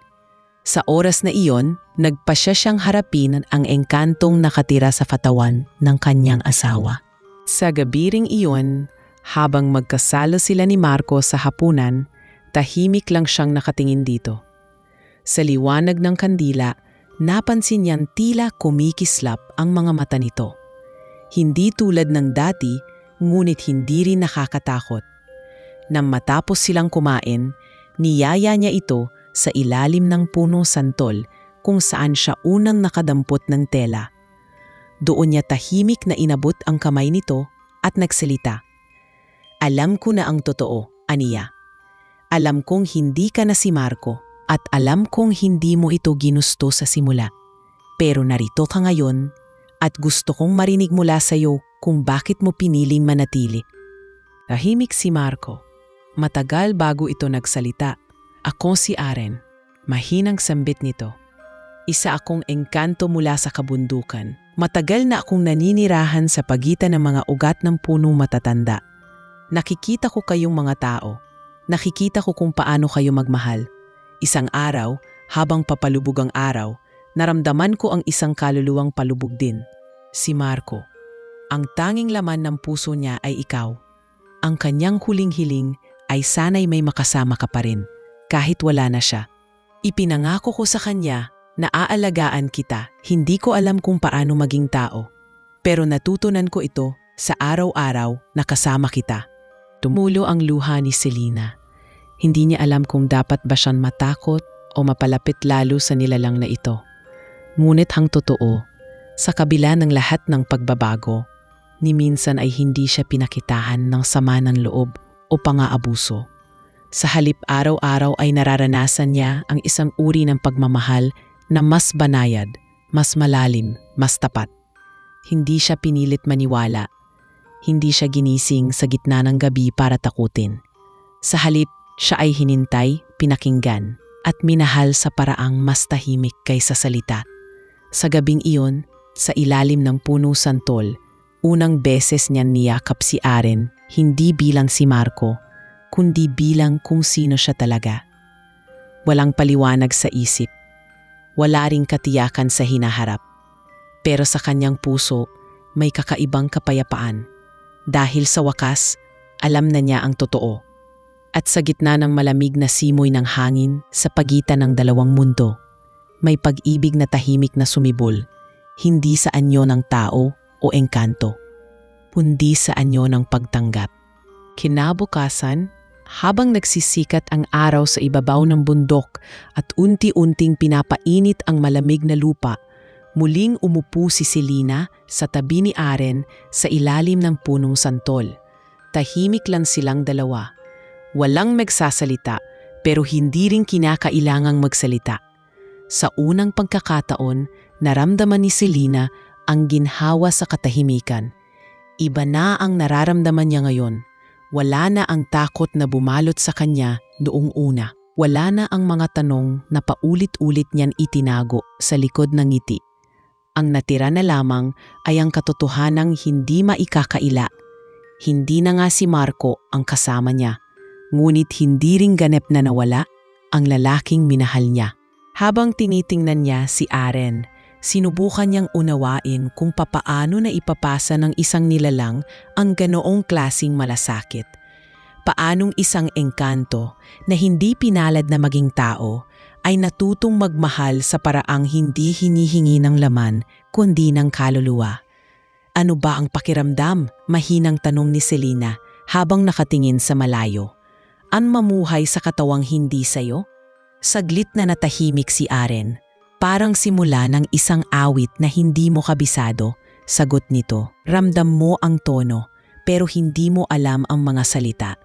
S1: Sa oras na iyon, nagpasya siyang harapin ang engkantong nakatira sa katawan ng kanyang asawa. Sa gabi ring iyon, habang magkasalo sila ni Marco sa hapunan, tahimik lang siyang nakatingin dito. Sa liwanag ng kandila, napansin niyang tila kumikislap ang mga mata nito. Hindi tulad ng dati, ngunit hindi rin nakakatakot. Nang matapos silang kumain, niyaya niya ito sa ilalim ng puno santol kung saan siya unang nakadampot ng tela. Doon niya tahimik na inabot ang kamay nito at nagsalita. Alam ko na ang totoo, aniya. Alam kong hindi ka na si Marco at alam kong hindi mo ito ginusto sa simula. Pero narito ka ngayon at gusto kong marinig mula sa iyo kung bakit mo piniling manatili. Tahimik si Marco. Matagal bago ito nagsalita. Ako si Aren, mahinang sambit nito. Isa akong engkanto mula sa kabundukan. Matagal na akong naninirahan sa pagitan ng mga ugat ng punong matatanda. Nakikita ko kayong mga tao. Nakikita ko kung paano kayo magmahal. Isang araw, habang papalubog ang araw, naramdaman ko ang isang kaluluwang palubog din. Si Marco. Ang tanging laman ng puso niya ay ikaw. Ang kanyang huling hiling ay sana'y may makasama ka pa rin. Kahit wala na siya. Ipinangako ko sa kanya na aalagaan kita. Hindi ko alam kung paano maging tao. Pero natutunan ko ito sa araw-araw na kasama kita. Tumulo ang luha ni Selina. Hindi niya alam kung dapat ba siyang matakot o mapalapit lalo sa nilalang na ito. Ngunit ang totoo, sa kabila ng lahat ng pagbabago, ni minsan ay hindi siya pinakitahan ng sama ng loob o pang-aabuso. Sa halip araw-araw ay nararanasan niya ang isang uri ng pagmamahal na mas banayad, mas malalim, mas tapat. Hindi siya pinilit maniwala. Hindi siya ginising sa gitna ng gabi para takutin. Sa halip, siya ay hinintay, pinakinggan, at minahal sa paraang mas tahimik kaysa salita. Sa gabing iyon, sa ilalim ng puno santol, unang beses niyan niyakap si Aren, hindi bilang si Marco, kundi bilang kung sino siya talaga. Walang paliwanag sa isip. Wala ring katiyakan sa hinaharap. Pero sa kanyang puso, may kakaibang kapayapaan. Dahil sa wakas, alam na niya ang totoo. At sa gitna ng malamig na simoy ng hangin sa pagitan ng dalawang mundo, may pag-ibig na tahimik na sumibol, hindi sa anyo ng tao o engkanto, kundi sa anyo ng pagtanggap. Kinabukasan, habang nagsisikat ang araw sa ibabaw ng bundok at unti-unting pinapainit ang malamig na lupa, muling umupo si Selina sa tabi ni Aren sa ilalim ng punong santol. Tahimik lang silang dalawa. Walang magsasalita pero hindi rin kinakailangang magsalita. Sa unang pagkakataon, naramdaman ni Selina ang ginhawa sa katahimikan. Iba na ang nararamdaman niya ngayon. Wala na ang takot na bumalot sa kanya noong una. Wala na ang mga tanong na paulit-ulit niyan itinago sa likod ng ngiti. Ang natira na lamang ay ang katotohanang hindi maikakaila. Hindi na nga si Marco ang kasama niya, ngunit hindi ring ganap na nawala ang lalaking minahal niya. Habang tinitingnan niya si Aren, sinubukan niyang unawain kung papaano na ipapasa ng isang nilalang ang ganoong klasing malasakit. Paanong isang engkanto na hindi pinalad na maging tao ay natutong magmahal sa paraang hindi hinihingi ng laman kundi ng kaluluwa. Ano ba ang pakiramdam? Mahinang tanong ni Selina habang nakatingin sa malayo. An mamuhay sa katawang hindi sayo? Saglit na natahimik si Aren. Parang simula ng isang awit na hindi mo kabisado. Sagot nito, ramdam mo ang tono pero hindi mo alam ang mga salita.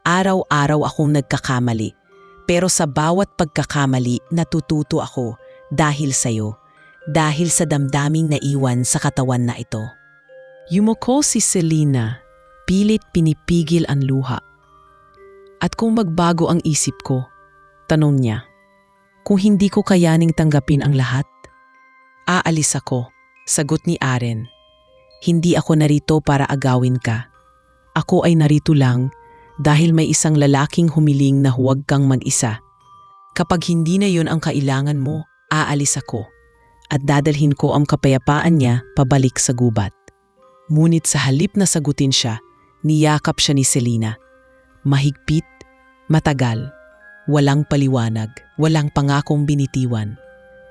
S1: Araw-araw akong nagkakamali. Pero sa bawat pagkakamali natututo ako dahil sayo. Dahil sa damdaming naiwan sa katawan na ito. Yumuko si Selina, pilit pinipigil ang luha. At kung magbago ang isip ko, tanong niya, kung hindi ko kayaning tanggapin ang lahat? Aalis ako, sagot ni Aren. Hindi ako narito para agawin ka. Ako ay narito lang dahil may isang lalaking humiling na huwag kang mag-isa. Kapag hindi na yun ang kailangan mo, aalis ako at dadalhin ko ang kapayapaan niya pabalik sa gubat. Ngunit sa halip na sagutin siya, niyakap siya ni Selina. Mahigpit, matagal, walang paliwanag, walang pangakong binitiwan.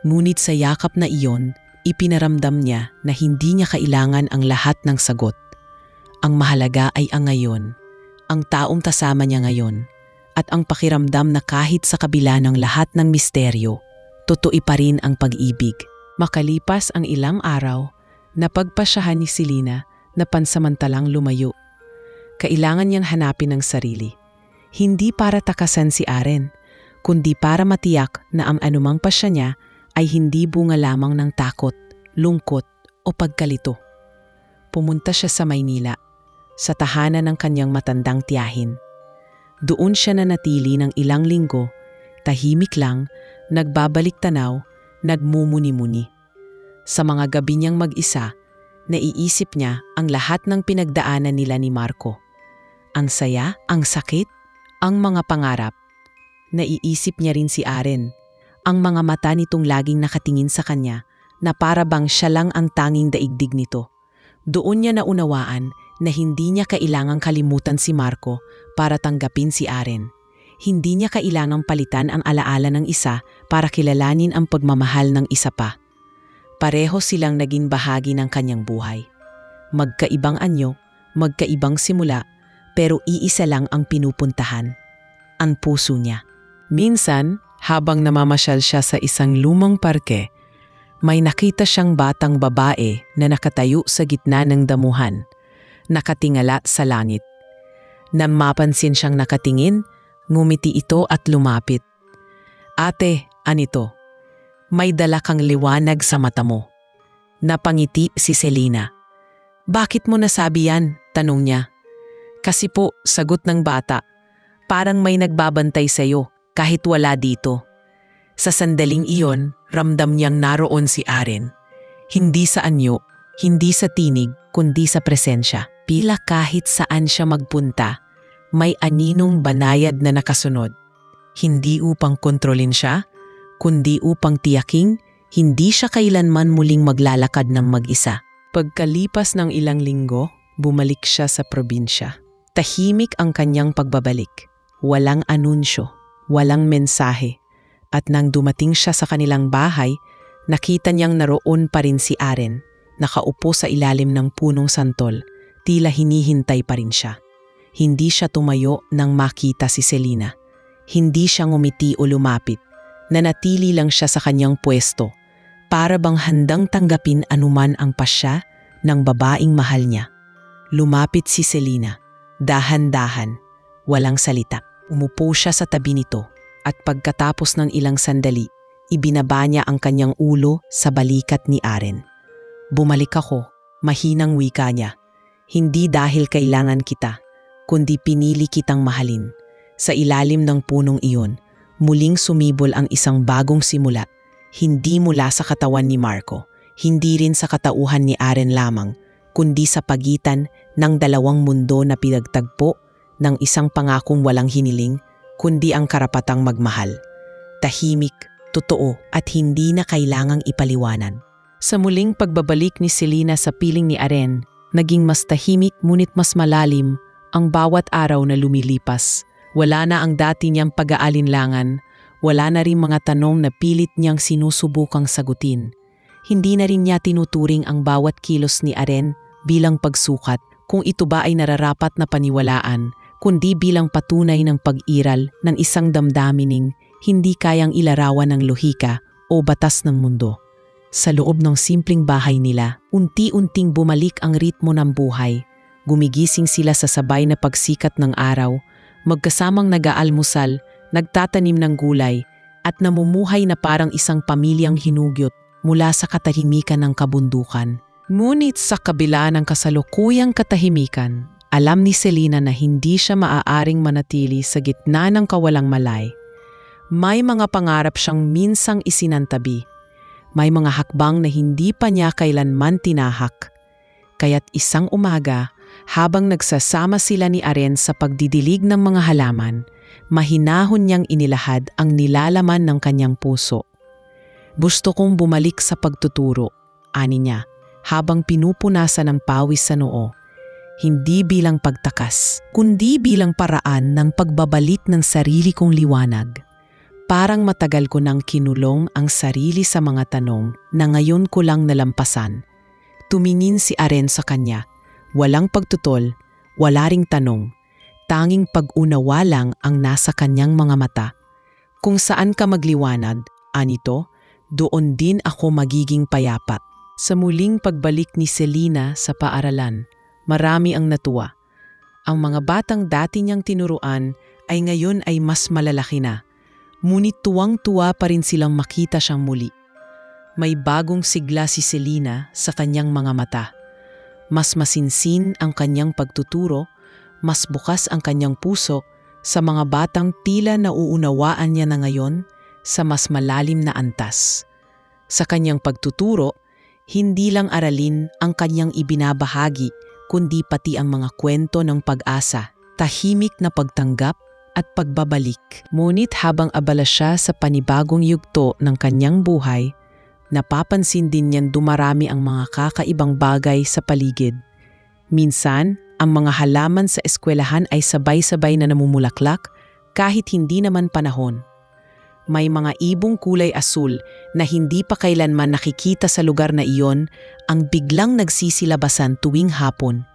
S1: Ngunit sa yakap na iyon, ipinaramdam niya na hindi niya kailangan ang lahat ng sagot. Ang mahalaga ay ang ngayon, ang taong kasama niya ngayon, at ang pakiramdam na kahit sa kabila ng lahat ng misteryo, totoo pa rin ang pag-ibig. Makalipas ang ilang araw, napagpasyahan ni Selina na pansamantalang lumayo. Kailangan niyang hanapin ang sarili. Hindi para takasan si Aren, kundi para matiyak na ang anumang pasya niya ay hindi bunga lamang ng takot, lungkot o pagkalito. Pumunta siya sa Maynila, sa tahanan ng kanyang matandang tiyahin. Doon siya nanatili ng ilang linggo, tahimik lang, nagbabalik tanaw, nagmumuni-muni. Sa mga gabi niyang mag-isa, naiisip niya ang lahat ng pinagdaanan nila ni Marco. Ang saya, ang sakit, ang mga pangarap. Naiisip niya rin si Aren, ang mga mata nitong laging nakatingin sa kanya na para bang siya lang ang tanging daigdig nito. Doon niya naunawaan na hindi niya kailangang kalimutan si Marco para tanggapin si Aren. Hindi niya kailangang palitan ang alaala ng isa para kilalanin ang pagmamahal ng isa pa. Pareho silang naging bahagi ng kanyang buhay. Magkaibang anyo, magkaibang simula, pero iisa lang ang pinupuntahan, ang puso niya. Minsan, habang namamasyal siya sa isang lumang parke, may nakita siyang batang babae na nakatayo sa gitna ng damuhan, nakatingala sa langit. Nang mapansin siyang nakatingin, ngumiti ito at lumapit. Ate, anito? May dala kang liwanag sa mata mo. Napangiti si Selina. Bakit mo nasabi yan? Tanong niya. Kasi po, sagot ng bata, parang may nagbabantay sa'yo kahit wala dito. Sa sandaling iyon, ramdam niyang naroon si Aren. Hindi sa anyo, hindi sa tinig, kundi sa presensya. Pila kahit saan siya magpunta, may aninong banayad na nakasunod. Hindi upang kontrolin siya, kundi upang tiyaking hindi siya kailanman muling maglalakad ng mag-isa. Pagkalipas ng ilang linggo, bumalik siya sa probinsya. Tahimik ang kanyang pagbabalik. Walang anunsyo, walang mensahe. At nang dumating siya sa kanilang bahay, nakita niyang naroon pa rin si Aren, nakaupo sa ilalim ng punong santol, tila hinihintay pa rin siya. Hindi siya tumayo nang makita si Selina. Hindi siya ngumiti o lumapit. Nanatili lang siya sa kanyang pwesto, para bang handang tanggapin anuman ang pasya ng babaeng mahal niya. Lumapit si Selina, dahan-dahan, walang salita. Umupo siya sa tabi nito at pagkatapos ng ilang sandali, ibinaba niya ang kanyang ulo sa balikat ni Aren. Bumalik ako, mahinang wika niya. Hindi dahil kailangan kita, kundi pinili kitang mahalin. Sa ilalim ng punong iyon, muling sumibol ang isang bagong simula, hindi mula sa katawan ni Marco, hindi rin sa katauhan ni Aren lamang, kundi sa pagitan ng dalawang mundo na pinagtagpo ng isang pangakong walang hiniling, kundi ang karapatang magmahal. Tahimik, totoo at hindi na kailangang ipaliwanan. Sa muling pagbabalik ni Selina sa piling ni Aren, naging mas tahimik ngunit mas malalim ang bawat araw na lumilipas. Wala na ang dati niyang pag-aalinlangan, wala na rin mga tanong na pilit niyang sinusubukang sagutin. Hindi na rin niya tinuturing ang bawat kilos ni Aren bilang pagsukat kung ito ba ay nararapat na paniwalaan, kundi bilang patunay ng pag-iral ng isang damdamining hindi kayang ilarawan ng lohika o batas ng mundo. Sa loob ng simpleng bahay nila, unti-unting bumalik ang ritmo ng buhay. Gumigising sila sa sabay na pagsikat ng araw, magkasamang nag-aalmusal, nagtatanim ng gulay, at namumuhay na parang isang pamilyang hinugyot mula sa katahimikan ng kabundukan. Ngunit sa kabila ng kasalukuyang katahimikan, alam ni Selina na hindi siya maaaring manatili sa gitna ng kawalang malay. May mga pangarap siyang minsang isinantabi. May mga hakbang na hindi pa niya kailanman tinahak. Kaya't isang umaga, habang nagsasama sila ni Aren sa pagdidilig ng mga halaman, mahinahon niyang inilahad ang nilalaman ng kanyang puso. Gusto kong bumalik sa pagtuturo, ani niya, habang pinupunasan ng pawis sa noo. Hindi bilang pagtakas, kundi bilang paraan ng pagbabalit ng sarili kong liwanag. Parang matagal ko nang kinulong ang sarili sa mga tanong na ngayon ko lang nalampasan. Tumingin si Aren sa kanya. Walang pagtutol, wala ring tanong. Tanging pag-unawa lang ang nasa kanyang mga mata. Kung saan ka magliwanag, anito, doon din ako magiging payapa. Sa muling pagbalik ni Selina sa paaralan, marami ang natuwa. Ang mga batang dati niyang tinuruan ay ngayon ay mas malalaki na. Ngunit tuwang-tuwa pa rin silang makita siyang muli. May bagong sigla si Selina sa kanyang mga mata. Mas masinsin ang kanyang pagtuturo, mas bukas ang kanyang puso sa mga batang tila nauunawaan niya na ngayon sa mas malalim na antas. Sa kanyang pagtuturo, hindi lang aralin ang kanyang ibinabahagi, kundi pati ang mga kwento ng pag-asa, tahimik na pagtanggap at pagbabalik. Ngunit habang abala siya sa panibagong yugto ng kanyang buhay, napapansin din niyan dumarami ang mga kakaibang bagay sa paligid. Minsan, ang mga halaman sa eskwelahan ay sabay-sabay na namumulaklak kahit hindi naman panahon. May mga ibong kulay asul na hindi pa kailanman nakikita sa lugar na iyon ang biglang nagsisilabasan tuwing hapon.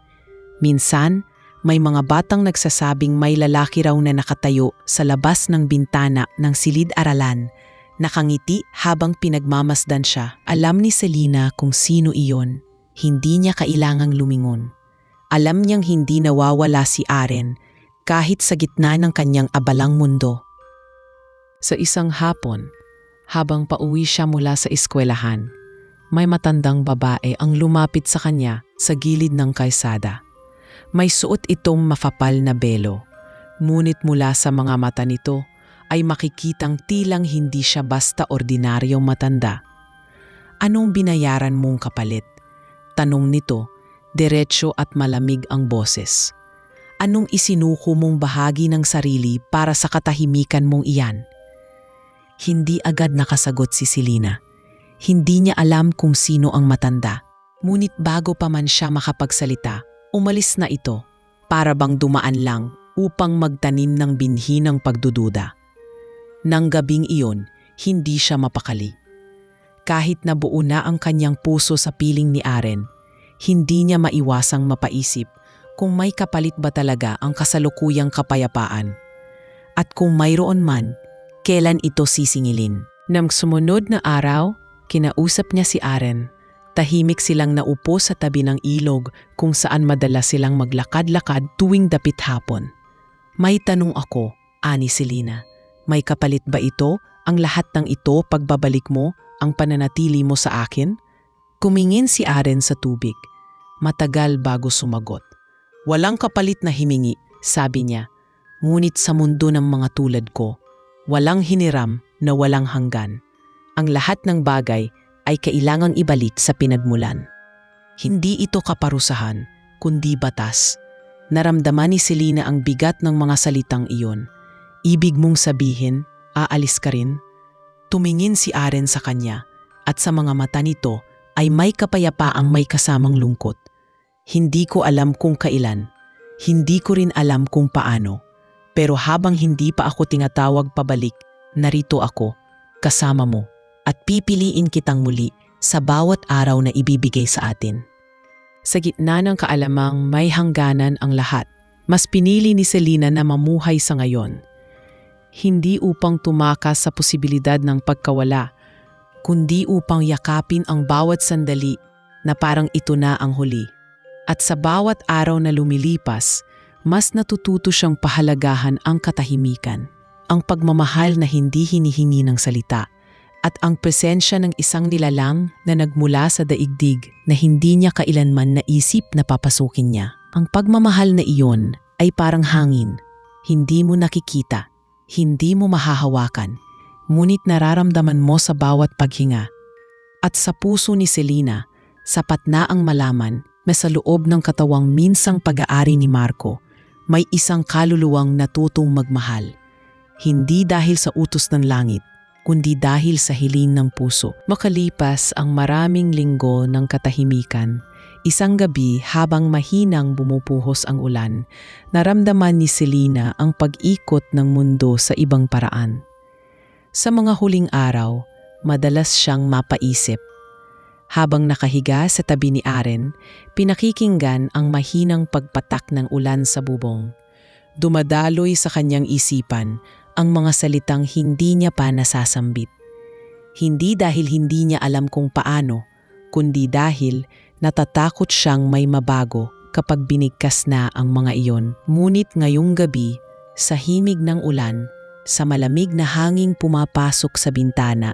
S1: Minsan, may mga batang nagsasabing may lalaki raw na nakatayo sa labas ng bintana ng silid-aralan, nakangiti habang pinagmamasdan siya. Alam ni Selina kung sino iyon. Hindi niya kailangang lumingon. Alam niyang hindi nawawala si Aren kahit sa gitna ng kanyang abalang mundo. Sa isang hapon, habang pauwi siya mula sa eskwelahan, may matandang babae ang lumapit sa kanya sa gilid ng kalsada. May suot itong mafapal na belo, ngunit mula sa mga mata nito ay makikitang tilang hindi siya basta ordinaryong matanda. Anong binayaran mong kapalit? Tanong nito, diretso at malamig ang boses. Anong isinuko mong bahagi ng sarili para sa katahimikan mong iyan? Hindi agad nakasagot si Selina. Hindi niya alam kung sino ang matanda. Ngunit bago pa man siya makapagsalita, umalis na ito, para bang dumaan lang upang magtanim ng binhi ng pagdududa. Nang gabing iyon, hindi siya mapakali. Kahit na buo na ang kanyang puso sa piling ni Aren, hindi niya maiwasang mapaisip kung may kapalit ba talaga ang kasalukuyang kapayapaan. At kung mayroon man, kailan ito sisingilin. Nang sumunod na araw, kinausap niya si Aren. Tahimik silang naupo sa tabi ng ilog kung saan madalas silang maglakad-lakad tuwing dapit hapon. May tanong ako, ani Selina. May kapalit ba ito, ang lahat ng ito pagbabalik mo, ang pananatili mo sa akin? Kumingin si Aren sa tubig. Matagal bago sumagot. Walang kapalit na himingi, sabi niya. Ngunit sa mundo ng mga tulad ko, walang hiniram na walang hanggan. Ang lahat ng bagay ay kailangang ibalik sa pinagmulan. Hindi ito kaparusahan, kundi batas. Naramdaman ni Selena ang bigat ng mga salitang iyon. Ibig mong sabihin, aalis ka rin? Tumingin si Aren sa kanya at sa mga mata nito ay may kapayapaang may kasamang lungkot. Hindi ko alam kung kailan. Hindi ko rin alam kung paano. Pero habang hindi pa ako tinatawag pabalik, narito ako, kasama mo, at pipiliin kitang muli sa bawat araw na ibibigay sa atin. Sa gitna ng kaalamang may hangganan ang lahat, mas pinili ni Selena na mamuhay sa ngayon. Hindi upang tumakas sa posibilidad ng pagkawala, kundi upang yakapin ang bawat sandali na parang ito na ang huli. At sa bawat araw na lumilipas, mas natututo siyang pahalagahan ang katahimikan, ang pagmamahal na hindi hinihingi ng salita, at ang presensya ng isang nilalang na nagmula sa daigdig na hindi niya kailanman naisip na papasukin niya. Ang pagmamahal na iyon ay parang hangin, hindi mo nakikita, hindi mo mahahawakan, ngunit nararamdaman mo sa bawat paghinga. At sa puso ni Selena, sapat na ang malaman na sa loob ng katawang minsang pag-aari ni Marco, may isang kaluluwang natutong magmahal. Hindi dahil sa utos ng langit, kundi dahil sa hiling ng puso. Makalipas ang maraming linggo ng katahimikan, isang gabi habang mahinang bumubuhos ang ulan, naramdaman ni Selena ang pag-ikot ng mundo sa ibang paraan. Sa mga huling araw, madalas siyang mapaisip. Habang nakahiga sa tabi ni Aren, pinakikinggan ang mahinang pagpatak ng ulan sa bubong. Dumadaloy sa kanyang isipan ang mga salitang hindi niya pa nasasambit. Hindi dahil hindi niya alam kung paano, kundi dahil natatakot siyang may mabago kapag binigkas na ang mga iyon. Ngunit ngayong gabi, sa himig ng ulan, sa malamig na hanging pumapasok sa bintana,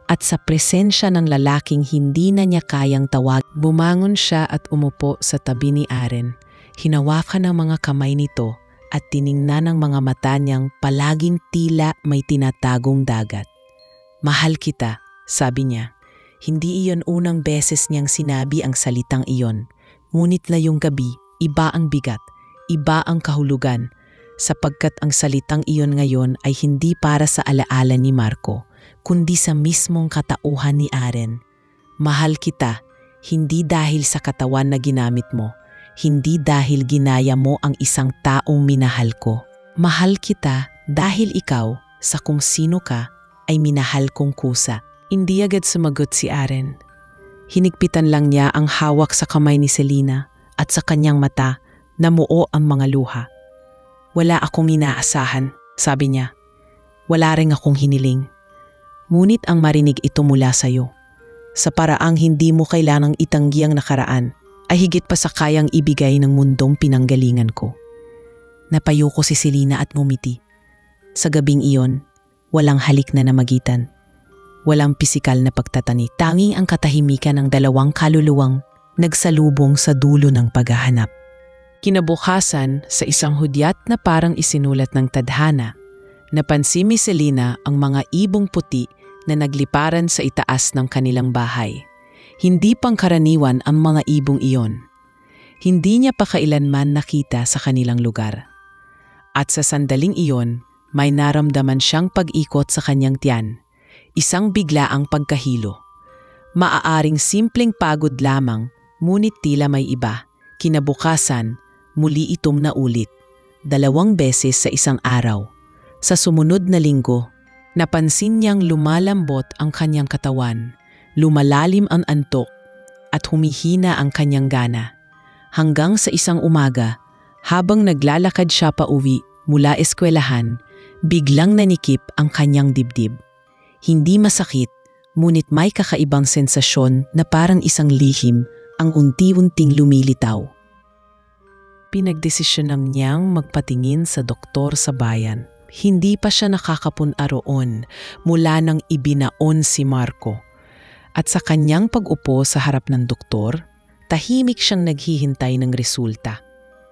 S1: at sa presensya ng lalaking hindi na niya kayang tawag, bumangon siya at umupo sa tabi ni Aren. Hinawakan ang mga kamay nito at tiningnan ang mga mata niyang palaging tila may tinatagong dagat. Mahal kita, sabi niya. Hindi iyon unang beses niyang sinabi ang salitang iyon. Ngunit ngayong gabi, iba ang bigat, iba ang kahulugan, sapagkat ang salitang iyon ngayon ay hindi para sa alaala ni Marco, kundi sa mismong katauhan ni Aren. Mahal kita, hindi dahil sa katawan na ginamit mo, hindi dahil ginaya mo ang isang taong minahal ko. Mahal kita dahil ikaw, sa kung sino ka, ay minahal kong kusa. Hindi agad sumagot si Aren. Hinigpitan lang niya ang hawak sa kamay ni Selena at sa kanyang mata namuo ang mga luha. Wala akong inaasahan, sabi niya. Wala ring akong hiniling. Ngunit ang marinig ito mula sa iyo. Sa paraang hindi mo kailangang itanggi ang nakaraan, ay higit pa sa kayang ibigay ng mundong pinanggalingan ko. Napayo ko si Selena at ngumiti. Sa gabing iyon, walang halik na namagitan. Walang pisikal na pagtatanik. Tanging ang katahimikan ng dalawang kaluluwang nagsalubong sa dulo ng paghahanap. Kinabukasan, sa isang hudyat na parang isinulat ng tadhana, napansin ni Selena ang mga ibong puti na nagliparan sa itaas ng kanilang bahay. Hindi pangkaraniwan ang mga ibong iyon. Hindi niya pa kailanman nakita sa kanilang lugar. At sa sandaling iyon, may naramdaman siyang pag-ikot sa kanyang tiyan. Isang biglaang pagkahilo. Maaaring simpleng pagod lamang, ngunit tila may iba. Kinabukasan, muli itong naulit. 2 beses sa isang araw. Sa sumunod na linggo, napansin niyang lumalambot ang kanyang katawan, lumalalim ang antok, at humihina ang kanyang gana. Hanggang sa isang umaga, habang naglalakad siya pa uwi mula eskwelahan, biglang nanikip ang kanyang dibdib. Hindi masakit, ngunit may kakaibang sensasyon na parang isang lihim ang unti-unting lumilitaw. Pinagdesisyonan niyang magpatingin sa doktor sa bayan. Hindi pa siya nakakapuna roon mula nang ibinaon si Marco. At sa kanyang pag-upo sa harap ng doktor, tahimik siyang naghihintay ng resulta.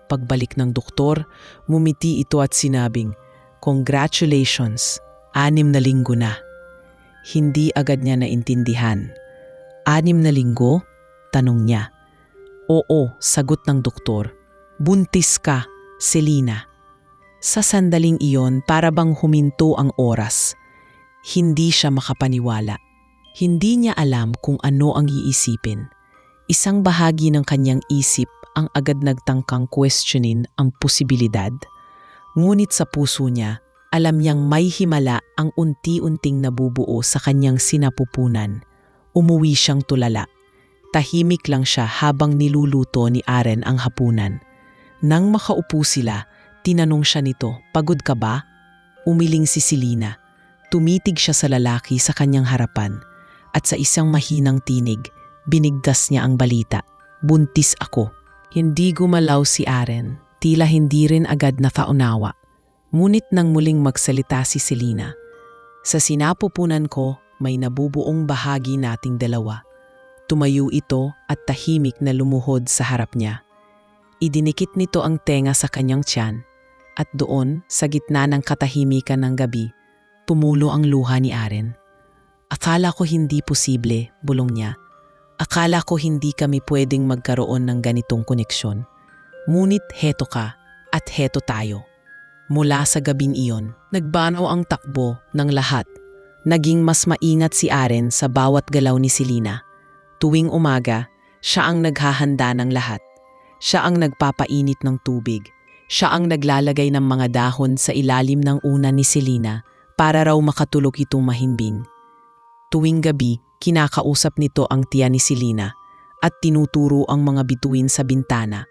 S1: Pagbalik ng doktor, ngumiti ito at sinabing, "Congratulations, 6 na linggo na." Hindi agad niya naintindihan. 6 na linggo? Tanong niya. Oo, sagot ng doktor. Buntis ka, Selina. Sa sandaling iyon para bang huminto ang oras. Hindi siya makapaniwala. Hindi niya alam kung ano ang iisipin. Isang bahagi ng kanyang isip ang agad nagtangkang questionin ang posibilidad. Ngunit sa puso niya, alam niyang may himala ang unti-unting nabubuo sa kanyang sinapupunan. Umuwi siyang tulala. Tahimik lang siya habang niluluto ni Aren ang hapunan. Nang makaupo sila, tinanong siya nito, "Pagod ka ba?" Umiling si Selina. Tumitig siya sa lalaki sa kanyang harapan at sa isang mahinang tinig, binigkas niya ang balita. Buntis ako. Hindi gumalaw si Aren, tila hindi rin agad nakaunawa. Ngunit nang muling magsalita si Selina, "Sa sinapupunan ko, may nabubuong bahagi nating dalawa." Tumayo ito at tahimik na lumuhod sa harap niya. Idinikit nito ang tenga sa kanyang tiyan at doon, sa gitna ng katahimikan ng gabi, tumulo ang luha ni Aren. "Akala ko hindi posible," bulong niya. "Akala ko hindi kami pwedeng magkaroon ng ganitong koneksyon. Ngunit heto ka at heto tayo." Mula sa gabing iyon, nagbanaw ang takbo ng lahat. Naging mas maingat si Aren sa bawat galaw ni Selina. Tuwing umaga, siya ang naghahanda ng lahat. Siya ang nagpapainit ng tubig. Siya ang naglalagay ng mga dahon sa ilalim ng unan ni Selina para raw makatulog itong mahimbing. Tuwing gabi, kinakausap nito ang tiya ni Selina at tinuturo ang mga bituin sa bintana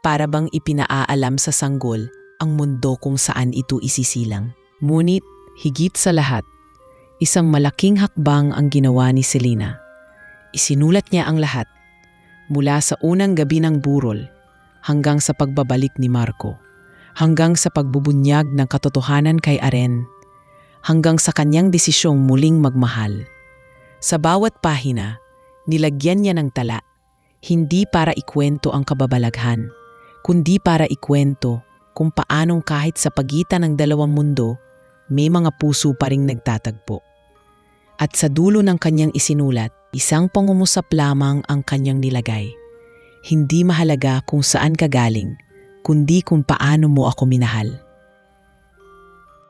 S1: para bang ipinaaalam sa sanggol ang mundo kung saan ito isisilang. Ngunit, higit sa lahat, isang malaking hakbang ang ginawa ni Selina. Isinulat niya ang lahat, mula sa unang gabi ng burol hanggang sa pagbabalik ni Marco, hanggang sa pagbubunyag ng katotohanan kay Aren, hanggang sa kanyang desisyong muling magmahal. Sa bawat pahina, nilagyan niya ng tala, hindi para ikwento ang kababalaghan, kundi para ikwento kung paanong kahit sa pagitan ng dalawang mundo, may mga puso pa ring nagtatagpo. At sa dulo ng kanyang isinulat, isang pangungusap lamang ang kanyang nilagay. Hindi mahalaga kung saan ka galing, kundi kung paano mo ako minahal.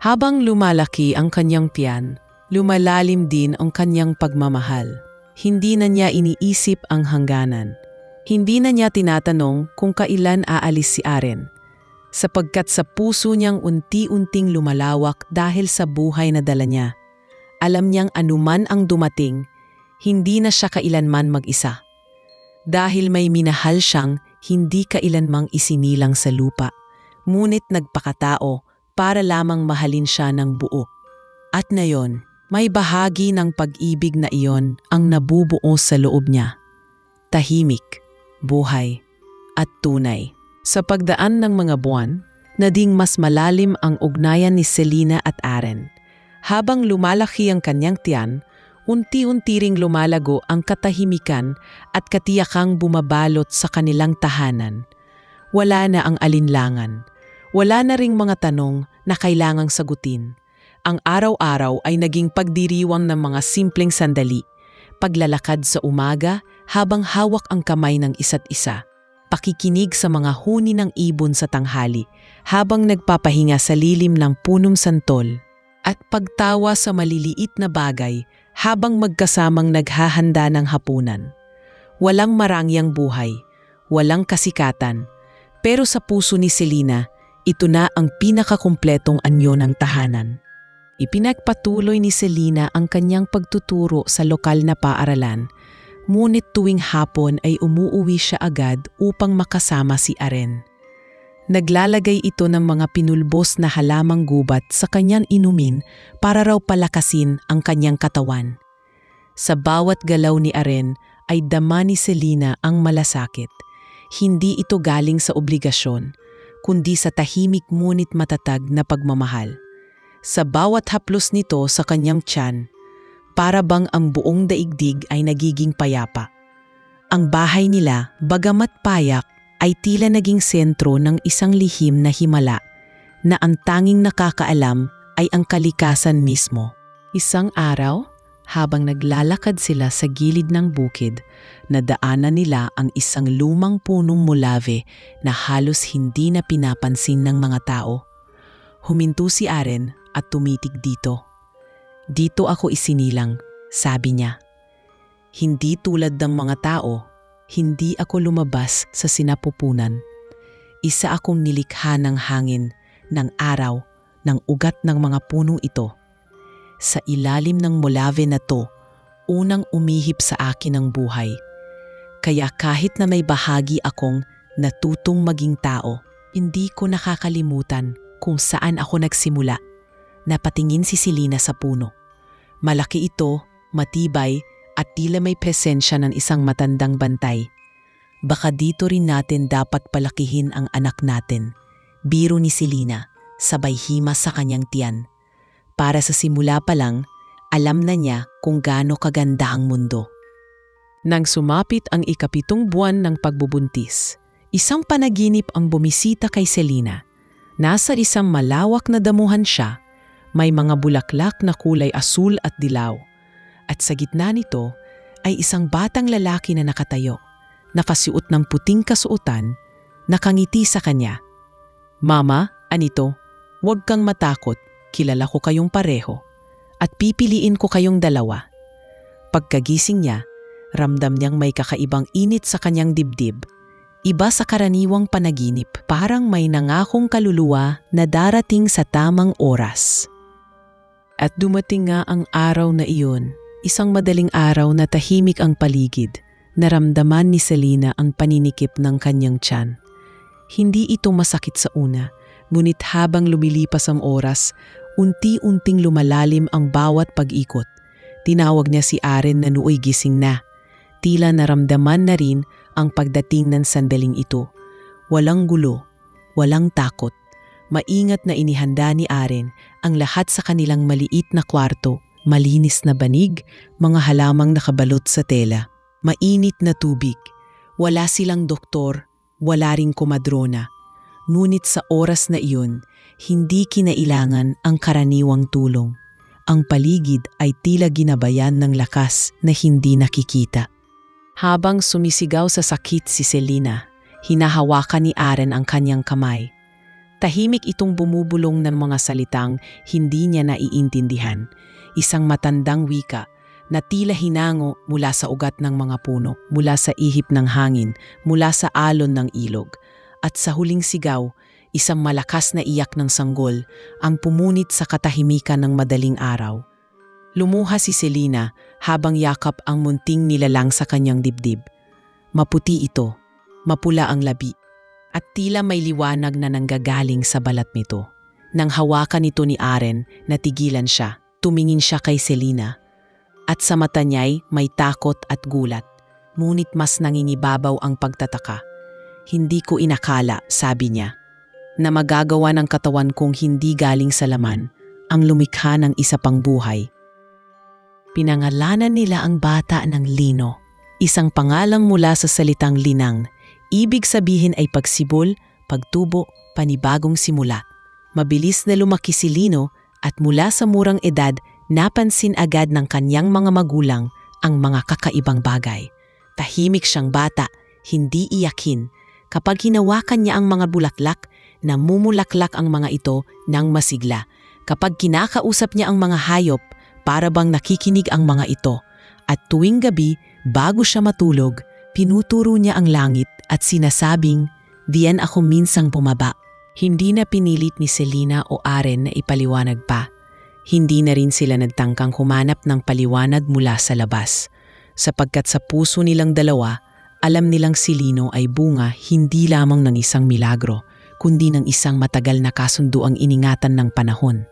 S1: Habang lumalaki ang kanyang tiyan, lumalalim din ang kanyang pagmamahal. Hindi na niya iniisip ang hangganan. Hindi na niya tinatanong kung kailan aalis si Aren, sapagkat sa puso niyang unti-unting lumalawak dahil sa buhay na dala niya. Alam niyang anuman ang dumating, hindi na siya kailanman mag-isa. Dahil may minahal siyang hindi kailanmang isinilang sa lupa, ngunit nagpakatao para lamang mahalin siya ng buo. At ngayon, may bahagi ng pag-ibig na iyon ang nabubuo sa loob niya. Tahimik, buhay, at tunay. Sa pagdaan ng mga buwan, naging mas malalim ang ugnayan ni Selina at Aren. Habang lumalaki ang kanyang tiyan, unti-unti ring lumalago ang katahimikan at katiyakang bumabalot sa kanilang tahanan. Wala na ang alinlangan. Wala na ring mga tanong na kailangang sagutin. Ang araw-araw ay naging pagdiriwang ng mga simpleng sandali, paglalakad sa umaga habang hawak ang kamay ng isa't isa, pakikinig sa mga huni ng ibon sa tanghali habang nagpapahinga sa lilim ng punong santol, at pagtawa sa maliliit na bagay habang magkasamang naghahanda ng hapunan. Walang marangyang buhay, walang kasikatan, pero sa puso ni Selina, ito na ang pinakakumpletong anyo ng tahanan. Ipinagpatuloy ni Selina ang kanyang pagtuturo sa lokal na paaralan, ngunit tuwing hapon ay umuuwi siya agad upang makasama si Aren. Naglalagay ito ng mga pinulbos na halamang gubat sa kanyang inumin para raw palakasin ang kanyang katawan. Sa bawat galaw ni Aren ay dama ni Selina ang malasakit. Hindi ito galing sa obligasyon, kundi sa tahimik ngunit matatag na pagmamahal. Sa bawat haplos nito sa kanyang tiyan, para bang ang buong daigdig ay nagiging payapa. Ang bahay nila, bagamat payak, ay tila naging sentro ng isang lihim na himala na ang tanging nakakaalam ay ang kalikasan mismo. Isang araw, Habang naglalakad sila sa gilid ng bukid, nadaanan nila ang isang lumang punong mulave na halos hindi na pinapansin ng mga tao. Huminto si Aren at tumitig dito. "Dito ako isinilang," sabi niya. "Hindi tulad ng mga tao, hindi ako lumabas sa sinapupunan. Isa akong nilikha ng hangin, ng araw, ng ugat ng mga punong ito. Sa ilalim ng mulave na to, unang umihip sa akin ang buhay. Kaya kahit na may bahagi akong natutong maging tao, hindi ko nakakalimutan kung saan ako nagsimula." Napatingin si Selina sa puno. Malaki ito, matibay, at tila may presensya ng isang matandang bantay. "Baka dito rin natin dapat palakihin ang anak natin," biro ni Selina, sabay hima sa kanyang tiyan. Para sa simula pa lang, alam na niya kung gaano kaganda ang mundo. Nang sumapit ang 7 buwan ng pagbubuntis, isang panaginip ang bumisita kay Selina. Nasa isang malawak na damuhan siya, may mga bulaklak na kulay asul at dilaw. At sa gitna nito ay isang batang lalaki na nakatayo, nakasuot ng puting kasuotan, nakangiti sa kanya. "Mama, anito, huwag kang matakot. Kilala ko kayong pareho at pipiliin ko kayong dalawa." Pagkagising niya, ramdam niyang may kakaibang init sa kanyang dibdib. Iba sa karaniwang panaginip, parang may nangakong kaluluwa na darating sa tamang oras. At dumating nga ang araw na iyon, isang madaling araw na tahimik ang paligid. Naramdaman ni Selina ang paninikip ng kanyang tiyan. Hindi ito masakit sa una, ngunit habang lumilipas ang oras, unti-unting lumalalim ang bawat pag-ikot. Tinawag niya si Aren na nooy gising na. Tila naramdaman na rin ang pagdating ng sandaling ito. Walang gulo, walang takot. Maingat na inihanda ni Aren ang lahat sa kanilang maliit na kwarto, malinis na banig, mga halamang nakabalot sa tela, mainit na tubig. Wala silang doktor, wala ring komadrona. Ngunit sa oras na iyon, hindi kinailangan ang karaniwang tulong. Ang paligid ay tila ginabayan ng lakas na hindi nakikita. Habang sumisigaw sa sakit si Selina, hinahawakan ni Aren ang kanyang kamay. Tahimik itong bumubulong ng mga salitang hindi niya naiintindihan. Isang matandang wika na tila hinango mula sa ugat ng mga puno, mula sa ihip ng hangin, mula sa alon ng ilog. At sa huling sigaw, isang malakas na iyak ng sanggol ang pumunit sa katahimikan ng madaling araw. Lumuha si Selina habang yakap ang munting nilalang sa kanyang dibdib. Maputi ito, mapula ang labi, at tila may liwanag na nanggagaling sa balat nito. Nang hawakan ito ni Aren, natigilan siya, tumingin siya kay Selina. At sa mata niya'y may takot at gulat, ngunit mas nangingibabaw ang pagtataka. "Hindi ko inakala," sabi niya, "na magagawa ng katawan kong hindi galing sa laman ang lumikha ng isa pang buhay." Pinangalanan nila ang bata ng Lino, isang pangalang mula sa salitang linang. Ibig sabihin ay pagsibol, pagtubo, panibagong simula. Mabilis na lumaki si Lino at mula sa murang edad, napansin agad ng kanyang mga magulang ang mga kakaibang bagay. Tahimik siyang bata, hindi iyakin. Kapag hinawakan niya ang mga bulaklak, namumulaklak ang mga ito ng masigla. Kapag kinakausap niya ang mga hayop, para bang nakikinig ang mga ito. At tuwing gabi, bago siya matulog, pinuturo niya ang langit at sinasabing, "Diyan ako minsang bumaba." Hindi na pinilit ni Selina o Aren na ipaliwanag pa. Hindi na rin sila nagtangkang humanap ng paliwanag mula sa labas. Sapagkat sa puso nilang dalawa, alam nilang si Lino ay bunga hindi lamang ng isang milagro, kundi ng isang matagal na kasunduang iningatan ng panahon.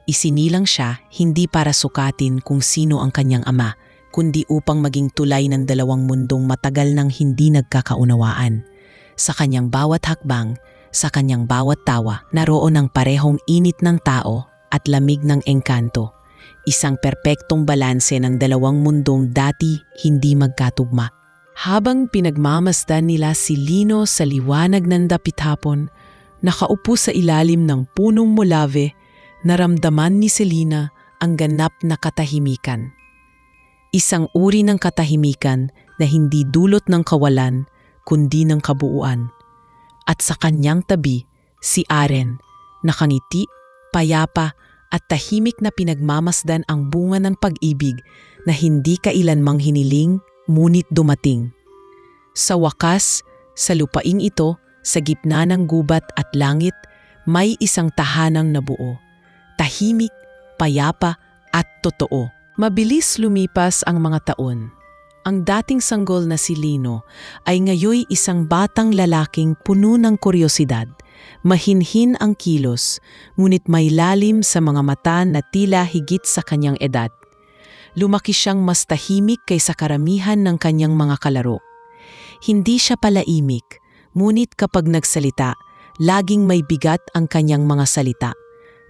S1: Isinilang siya hindi para sukatin kung sino ang kanyang ama, kundi upang maging tulay ng dalawang mundong matagal nang hindi nagkakaunawaan. Sa kanyang bawat hakbang, sa kanyang bawat tawa, naroon ang parehong init ng tao at lamig ng engkanto. Isang perpektong balanse ng dalawang mundong dati hindi magkatugma. Habang pinagmamasdan nila si Lino sa liwanag ng dapit-hapon, nakaupo sa ilalim ng punong mulave, naramdaman ni Selina ang ganap na katahimikan. Isang uri ng katahimikan na hindi dulot ng kawalan, kundi ng kabuuan. At sa kanyang tabi, si Aren, nakangiti, payapa at tahimik na pinagmamasdan ang bunga ng pag-ibig na hindi kailanmang hiniling ngunit dumating. Sa wakas, sa lupaing ito, sa gitna ng gubat at langit, may isang tahanang nabuo. Tahimik, payapa at totoo. Mabilis lumipas ang mga taon. Ang dating sanggol na si Lino ay ngayoy isang batang lalaking puno ng kuryosidad. Mahinhin ang kilos, ngunit may lalim sa mga mata na tila higit sa kanyang edad. Lumaki siyang mas tahimik kaysa karamihan ng kanyang mga kalaro. Hindi siya palaimik, ngunit kapag nagsalita, laging may bigat ang kanyang mga salita.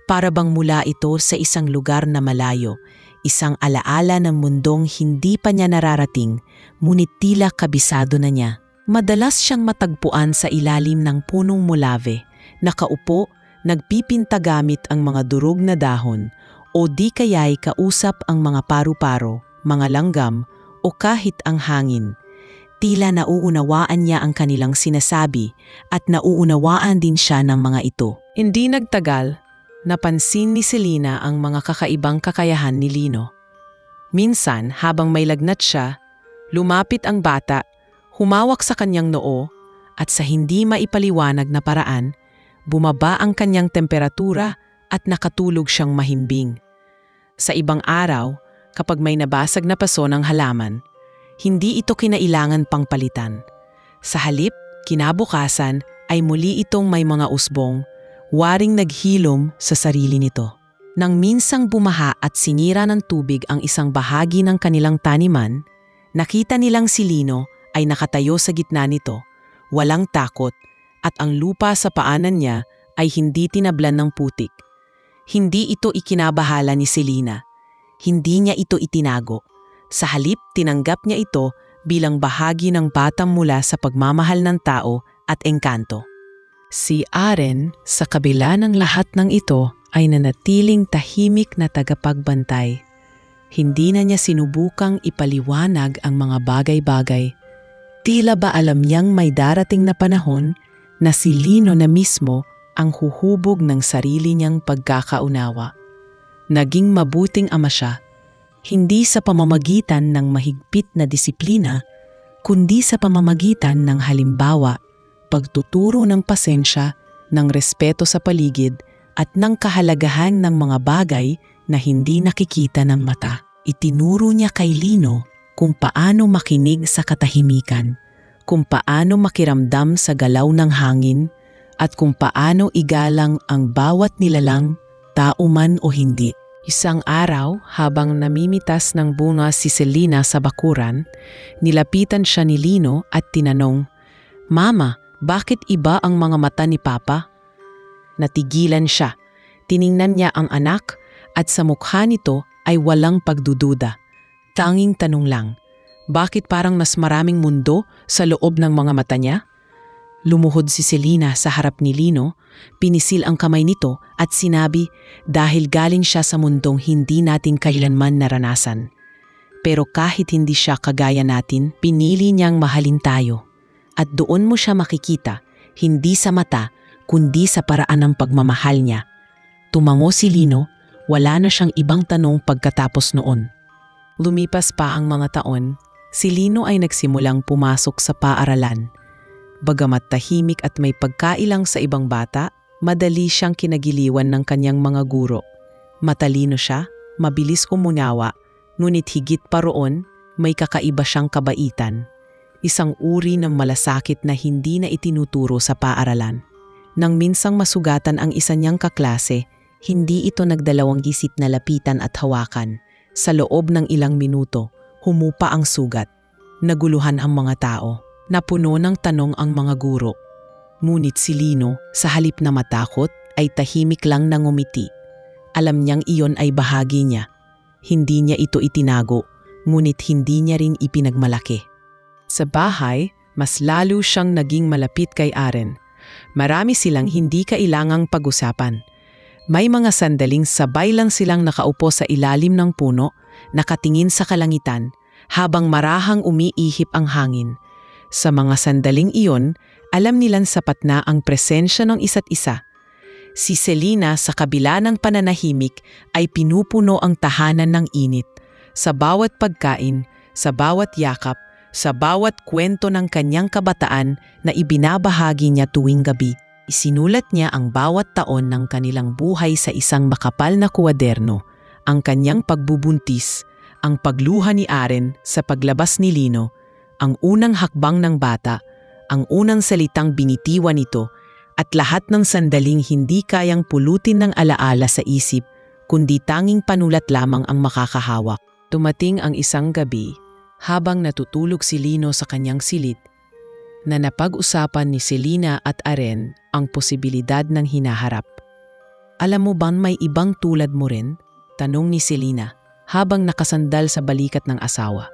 S1: Para bang mula ito sa isang lugar na malayo, isang alaala ng mundong hindi pa niya nararating, ngunit tila kabisado na niya. Madalas siyang matagpuan sa ilalim ng punong mulave, nakaupo, nagpipinta gamit ang mga durog na dahon, o di kaya'y kausap ang mga paru-paro, mga langgam, o kahit ang hangin. Tila nauunawaan niya ang kanilang sinasabi at nauunawaan din siya ng mga ito. Hindi nagtagal, napansin ni Selena ang mga kakaibang kakayahan ni Lino. Minsan, habang may lagnat siya, lumapit ang bata, humawak sa kanyang noo, at sa hindi maipaliwanag na paraan, bumaba ang kanyang temperatura at nakatulog siyang mahimbing. Sa ibang araw, kapag may nabasag na paso ng halaman, hindi ito kinailangan pang palitan. Sa halip, kinabukasan ay muli itong may mga usbong, waring naghilom sa sarili nito. Nang minsang bumaha at sinira ng tubig ang isang bahagi ng kanilang taniman, nakita nilang si Lino ay nakatayo sa gitna nito, walang takot, at ang lupa sa paanan niya ay hindi tinablan ng putik. Hindi ito ikinabahala ni Selena. Hindi niya ito itinago. Sa halip, tinanggap niya ito bilang bahagi ng batang mula sa pagmamahal ng tao at engkanto. Si Aren, sa kabila ng lahat ng ito, ay nanatiling tahimik na tagapagbantay. Hindi na niya sinubukang ipaliwanag ang mga bagay-bagay. Tila ba alam niyang may darating na panahon na si Lino na mismo ang huhubog ng sarili niyang pagkakaunawa. Naging mabuting ama siya, hindi sa pamamagitan ng mahigpit na disiplina, kundi sa pamamagitan ng halimbawa, pagtuturo ng pasensya, ng respeto sa paligid, at ng kahalagahan ng mga bagay na hindi nakikita ng mata. Itinuro niya kay Lino kung paano makinig sa katahimikan, kung paano makiramdam sa galaw ng hangin, at kung paano igalang ang bawat nilalang, tao man o hindi. Isang araw, habang namimitas ng bunga si Selena sa bakuran, nilapitan siya ni Lino at tinanong, "Mama, bakit iba ang mga mata ni Papa?" Natigilan siya. Tiningnan niya ang anak at sa mukha nito ay walang pagdududa. Tanging tanong lang, bakit parang mas maraming mundo sa loob ng mga mata niya? Lumuhod si Selena sa harap ni Lino, pinisil ang kamay nito at sinabi dahil galing siya sa mundong hindi natin kailanman naranasan. Pero kahit hindi siya kagaya natin, pinili niyang mahalin tayo. At doon mo siya makikita, hindi sa mata, kundi sa paraan ng pagmamahal niya. Tumango si Lino, wala na siyang ibang tanong pagkatapos noon. Lumipas pa ang mga taon, si Lino ay nagsimulang pumasok sa paaralan. Bagamat tahimik at may pagkailang sa ibang bata, madali siyang kinagiliwan ng kanyang mga guro. Matalino siya, mabilis umunawa, ngunit higit pa roon, may kakaiba siyang kabaitan. Isang uri ng malasakit na hindi na itinuturo sa paaralan. Nang minsang masugatan ang isa niyang kaklase, hindi ito nagdalawang isip na lapitan at hawakan. Sa loob ng ilang minuto, humupa ang sugat. Naguluhan ang mga tao. Napuno ng tanong ang mga guro. Ngunit si Lino, sa halip na matakot, ay tahimik lang nangumiti. Alam niyang iyon ay bahagi niya. Hindi niya ito itinago, ngunit hindi niya rin ipinagmalaki. Sa bahay, mas lalo siyang naging malapit kay Aren. Marami silang hindi kailangang pag-usapan. May mga sandaling sabay lang silang nakaupo sa ilalim ng puno, nakatingin sa kalangitan, habang marahang umiihip ang hangin. Sa mga sandaling iyon, alam nilang sapat na ang presensya ng isa't isa. Si Selena sa kabila ng pananahimik ay pinupuno ang tahanan ng init. Sa bawat pagkain, sa bawat yakap, sa bawat kwento ng kanyang kabataan na ibinabahagi niya tuwing gabi, isinulat niya ang bawat taon ng kanilang buhay sa isang makapal na kuwaderno, ang kanyang pagbubuntis, ang pagluha ni Aren sa paglabas ni Lino, ang unang hakbang ng bata, ang unang salitang binitiwan nito, at lahat ng sandaling hindi kayang pulutin ng alaala sa isip, kundi tanging panulat lamang ang makakahawak. Tumating ang isang gabi, habang natutulog si Lino sa kanyang silid, na napag-usapan ni Selena at Aren ang posibilidad ng hinaharap. "Alam mo bang may ibang tulad mo rin?" tanong ni Selena habang nakasandal sa balikat ng asawa.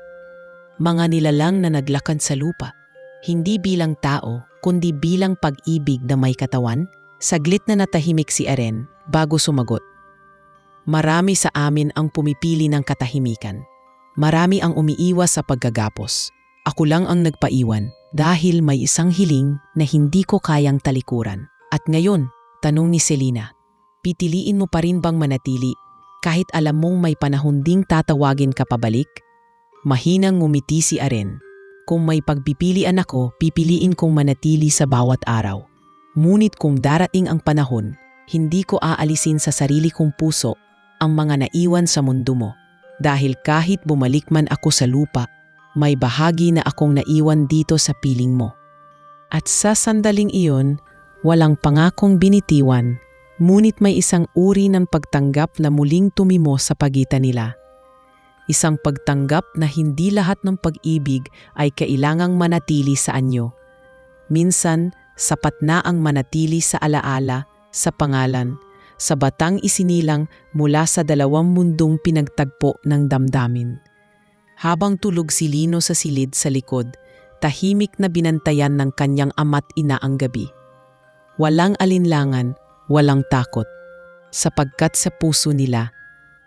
S1: "Mga nilalang na naglakad sa lupa, hindi bilang tao kundi bilang pag-ibig na may katawan?" Saglit na natahimik si Aren bago sumagot. "Marami sa amin ang pumipili ng katahimikan. Marami ang umiiwas sa paggagapos. Ako lang ang nagpaiwan dahil may isang hiling na hindi ko kayang talikuran." "At ngayon," tanong ni Selena, "pitiliin mo pa rin bang manatili kahit alam mong may panahon ding tatawagin ka pabalik?" Mahinang ngumiti si Aren. "Kung may pagpipilian ako, pipiliin kong manatili sa bawat araw. Ngunit kung darating ang panahon, hindi ko aalisin sa sarili kong puso ang mga naiwan sa mundo mo. Dahil kahit bumalik man ako sa lupa, may bahagi na akong naiwan dito sa piling mo." At sa sandaling iyon, walang pangakong binitiwan, ngunit may isang uri ng pagtanggap na muling tumimo sa pagitan nila. Isang pagtanggap na hindi lahat ng pag-ibig ay kailangang manatili sa anyo. Minsan, sapat na ang manatili sa alaala, sa pangalan, sa batang isinilang mula sa dalawang mundong pinagtagpo ng damdamin. Habang tulog si Lino sa silid sa likod, tahimik na binantayan ng kanyang ama't ina ang gabi. Walang alinlangan, walang takot, sapagkat sa puso nila,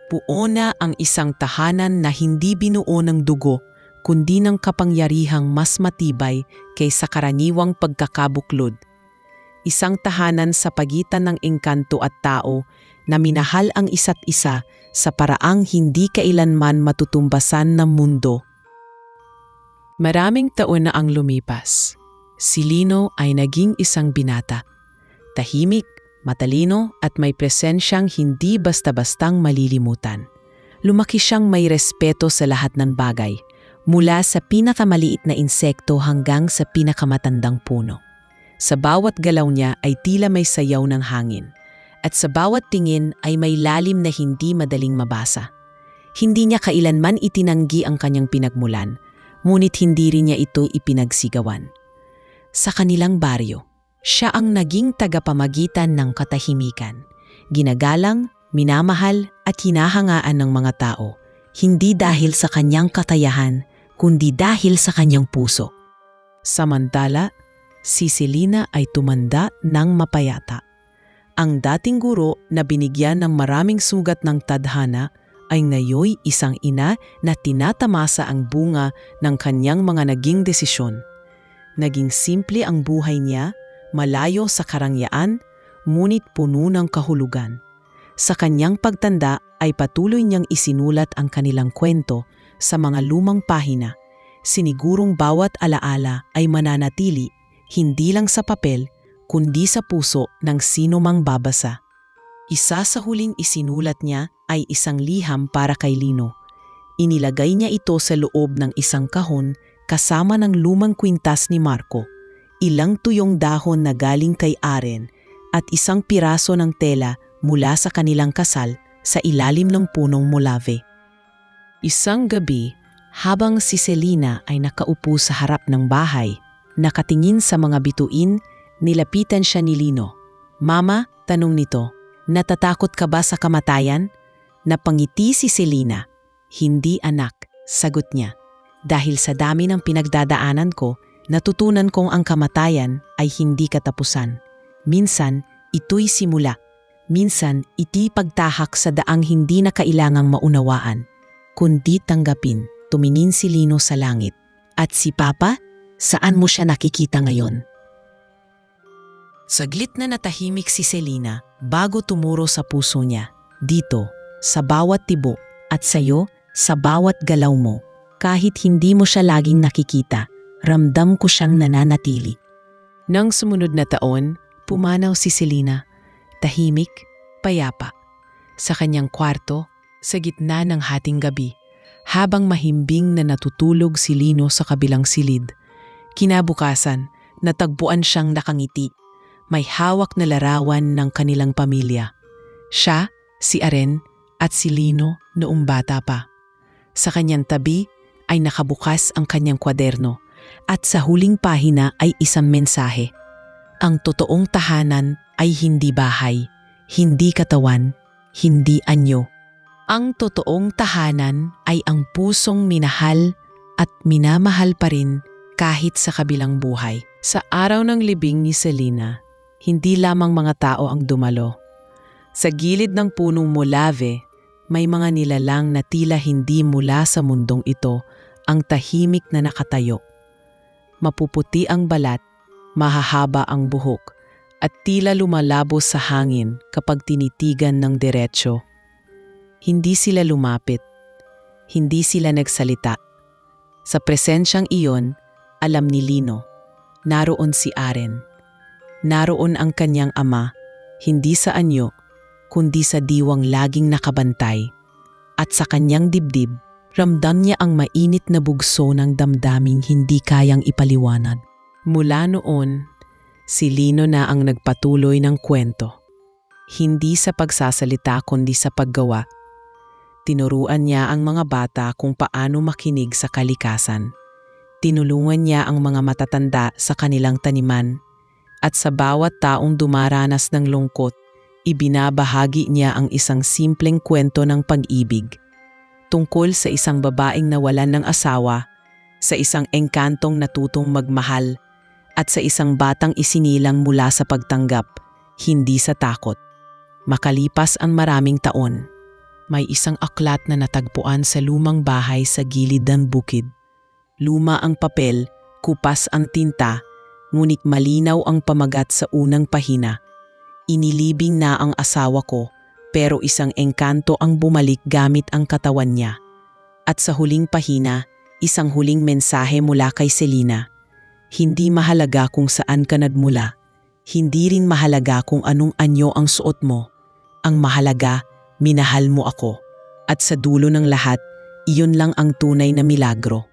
S1: buo na ang isang tahanan na hindi binuo ng dugo, kundi ng kapangyarihang mas matibay kaysa karaniwang pagkakabuklod. Isang tahanan sa pagitan ng engkanto at tao na minahal ang isa't isa sa paraang hindi kailanman matutumbasan ng mundo. Maraming taon na ang lumipas. Si Lino ay naging isang binata. Tahimik, matalino at may presensyang hindi basta-bastang malilimutan. Lumaki siyang may respeto sa lahat ng bagay, mula sa pinakamaliit na insekto hanggang sa pinakamatandang puno. Sa bawat galaw niya ay tila may sayaw ng hangin, at sa bawat tingin ay may lalim na hindi madaling mabasa. Hindi niya kailanman itinanggi ang kanyang pinagmulan, ngunit hindi rin niya ito ipinagsigawan. Sa kanilang baryo, siya ang naging tagapamagitan ng katahimikan. Ginagalang, minamahal at hinahangaan ng mga tao, hindi dahil sa kanyang katayahan, kundi dahil sa kanyang puso. Samantala, si Selena ay tumanda ng mapayata. Ang dating guro na binigyan ng maraming sugat ng tadhana ay ngayoy isang ina na tinatamasa ang bunga ng kanyang mga naging desisyon. Naging simple ang buhay niya, malayo sa karangyaan, ngunit puno ng kahulugan. Sa kanyang pagtanda ay patuloy niyang isinulat ang kanilang kwento sa mga lumang pahina. Sinigurong bawat alaala ay mananatili hindi lang sa papel, kundi sa puso ng sino mang babasa. Isa sa huling isinulat niya ay isang liham para kay Lino. Inilagay niya ito sa loob ng isang kahon kasama ng lumang kwintas ni Marco, ilang tuyong dahon na galing kay Aren at isang piraso ng tela mula sa kanilang kasal sa ilalim ng punong molave. Isang gabi, habang si Selena ay nakaupo sa harap ng bahay, nakatingin sa mga bituin, nilapitan siya ni Lino. "Mama," tanong nito, "natatakot ka ba sa kamatayan?" Napangiti si Selena. "Hindi anak," sagot niya. "Dahil sa dami ng pinagdadaanan ko, natutunan kong ang kamatayan ay hindi katapusan. Minsan, ito'y simula. Minsan, iti pagtahak sa daang hindi na kailangang maunawaan, kundi tanggapin. Tumingin si Lino sa langit. At si Papa, saan mo siya nakikita ngayon? Saglit na natahimik si Selina bago tumuro sa puso niya. Dito, sa bawat tibo at sayo, sa bawat galaw mo. Kahit hindi mo siya laging nakikita, ramdam ko siyang nananatili. Nang sumunod na taon, pumanaw si Selina. Tahimik, payapa. Sa kanyang kwarto, sa gitna ng hating gabi, habang mahimbing na natutulog si Lino sa kabilang silid. Kinabukasan, natagpuan siyang nakangiti. May hawak na larawan ng kanilang pamilya. Siya, si Aren, at si Lino noong bata pa. Sa kanyang tabi ay nakabukas ang kanyang kwaderno at sa huling pahina ay isang mensahe. Ang totoong tahanan ay hindi bahay, hindi katawan, hindi anyo. Ang totoong tahanan ay ang pusong minahal at minamahal pa rin kahit sa kabilang buhay. Sa araw ng libing ni Selina, hindi lamang mga tao ang dumalo. Sa gilid ng punong molave, may mga nilalang na tila hindi mula sa mundong ito ang tahimik na nakatayo. Mapuputi ang balat, mahahaba ang buhok, at tila lumalabo sa hangin kapag tinitigan ng diretsyo. Hindi sila lumapit, hindi sila nagsalita. Sa presensyang iyon, alam ni Lino, naroon si Aren. Naroon ang kanyang ama, hindi sa anyo, kundi sa diwang laging nakabantay. At sa kanyang dibdib, ramdam niya ang mainit na bugso ng damdaming hindi kayang ipaliwanag. Mula noon, si Lino na ang nagpatuloy ng kwento. Hindi sa pagsasalita kundi sa paggawa. Tinuruan niya ang mga bata kung paano makinig sa kalikasan. Tinulungan niya ang mga matatanda sa kanilang taniman. At sa bawat taong dumaranas ng lungkot, ibinabahagi niya ang isang simpleng kwento ng pag-ibig. Tungkol sa isang babaeng nawalan ng asawa, sa isang engkantong natutong magmahal, at sa isang batang isinilang mula sa pagtanggap, hindi sa takot. Makalipas ang maraming taon, may isang aklat na natagpuan sa lumang bahay sa gilid ng bukid. Luma ang papel, kupas ang tinta, ngunit malinaw ang pamagat sa unang pahina. Inilibing na ang asawa ko, pero isang engkanto ang bumalik gamit ang katawan niya. At sa huling pahina, isang huling mensahe mula kay Selina. Hindi mahalaga kung saan ka nagmula. Hindi rin mahalaga kung anong anyo ang suot mo. Ang mahalaga, minahal mo ako. At sa dulo ng lahat, iyon lang ang tunay na milagro.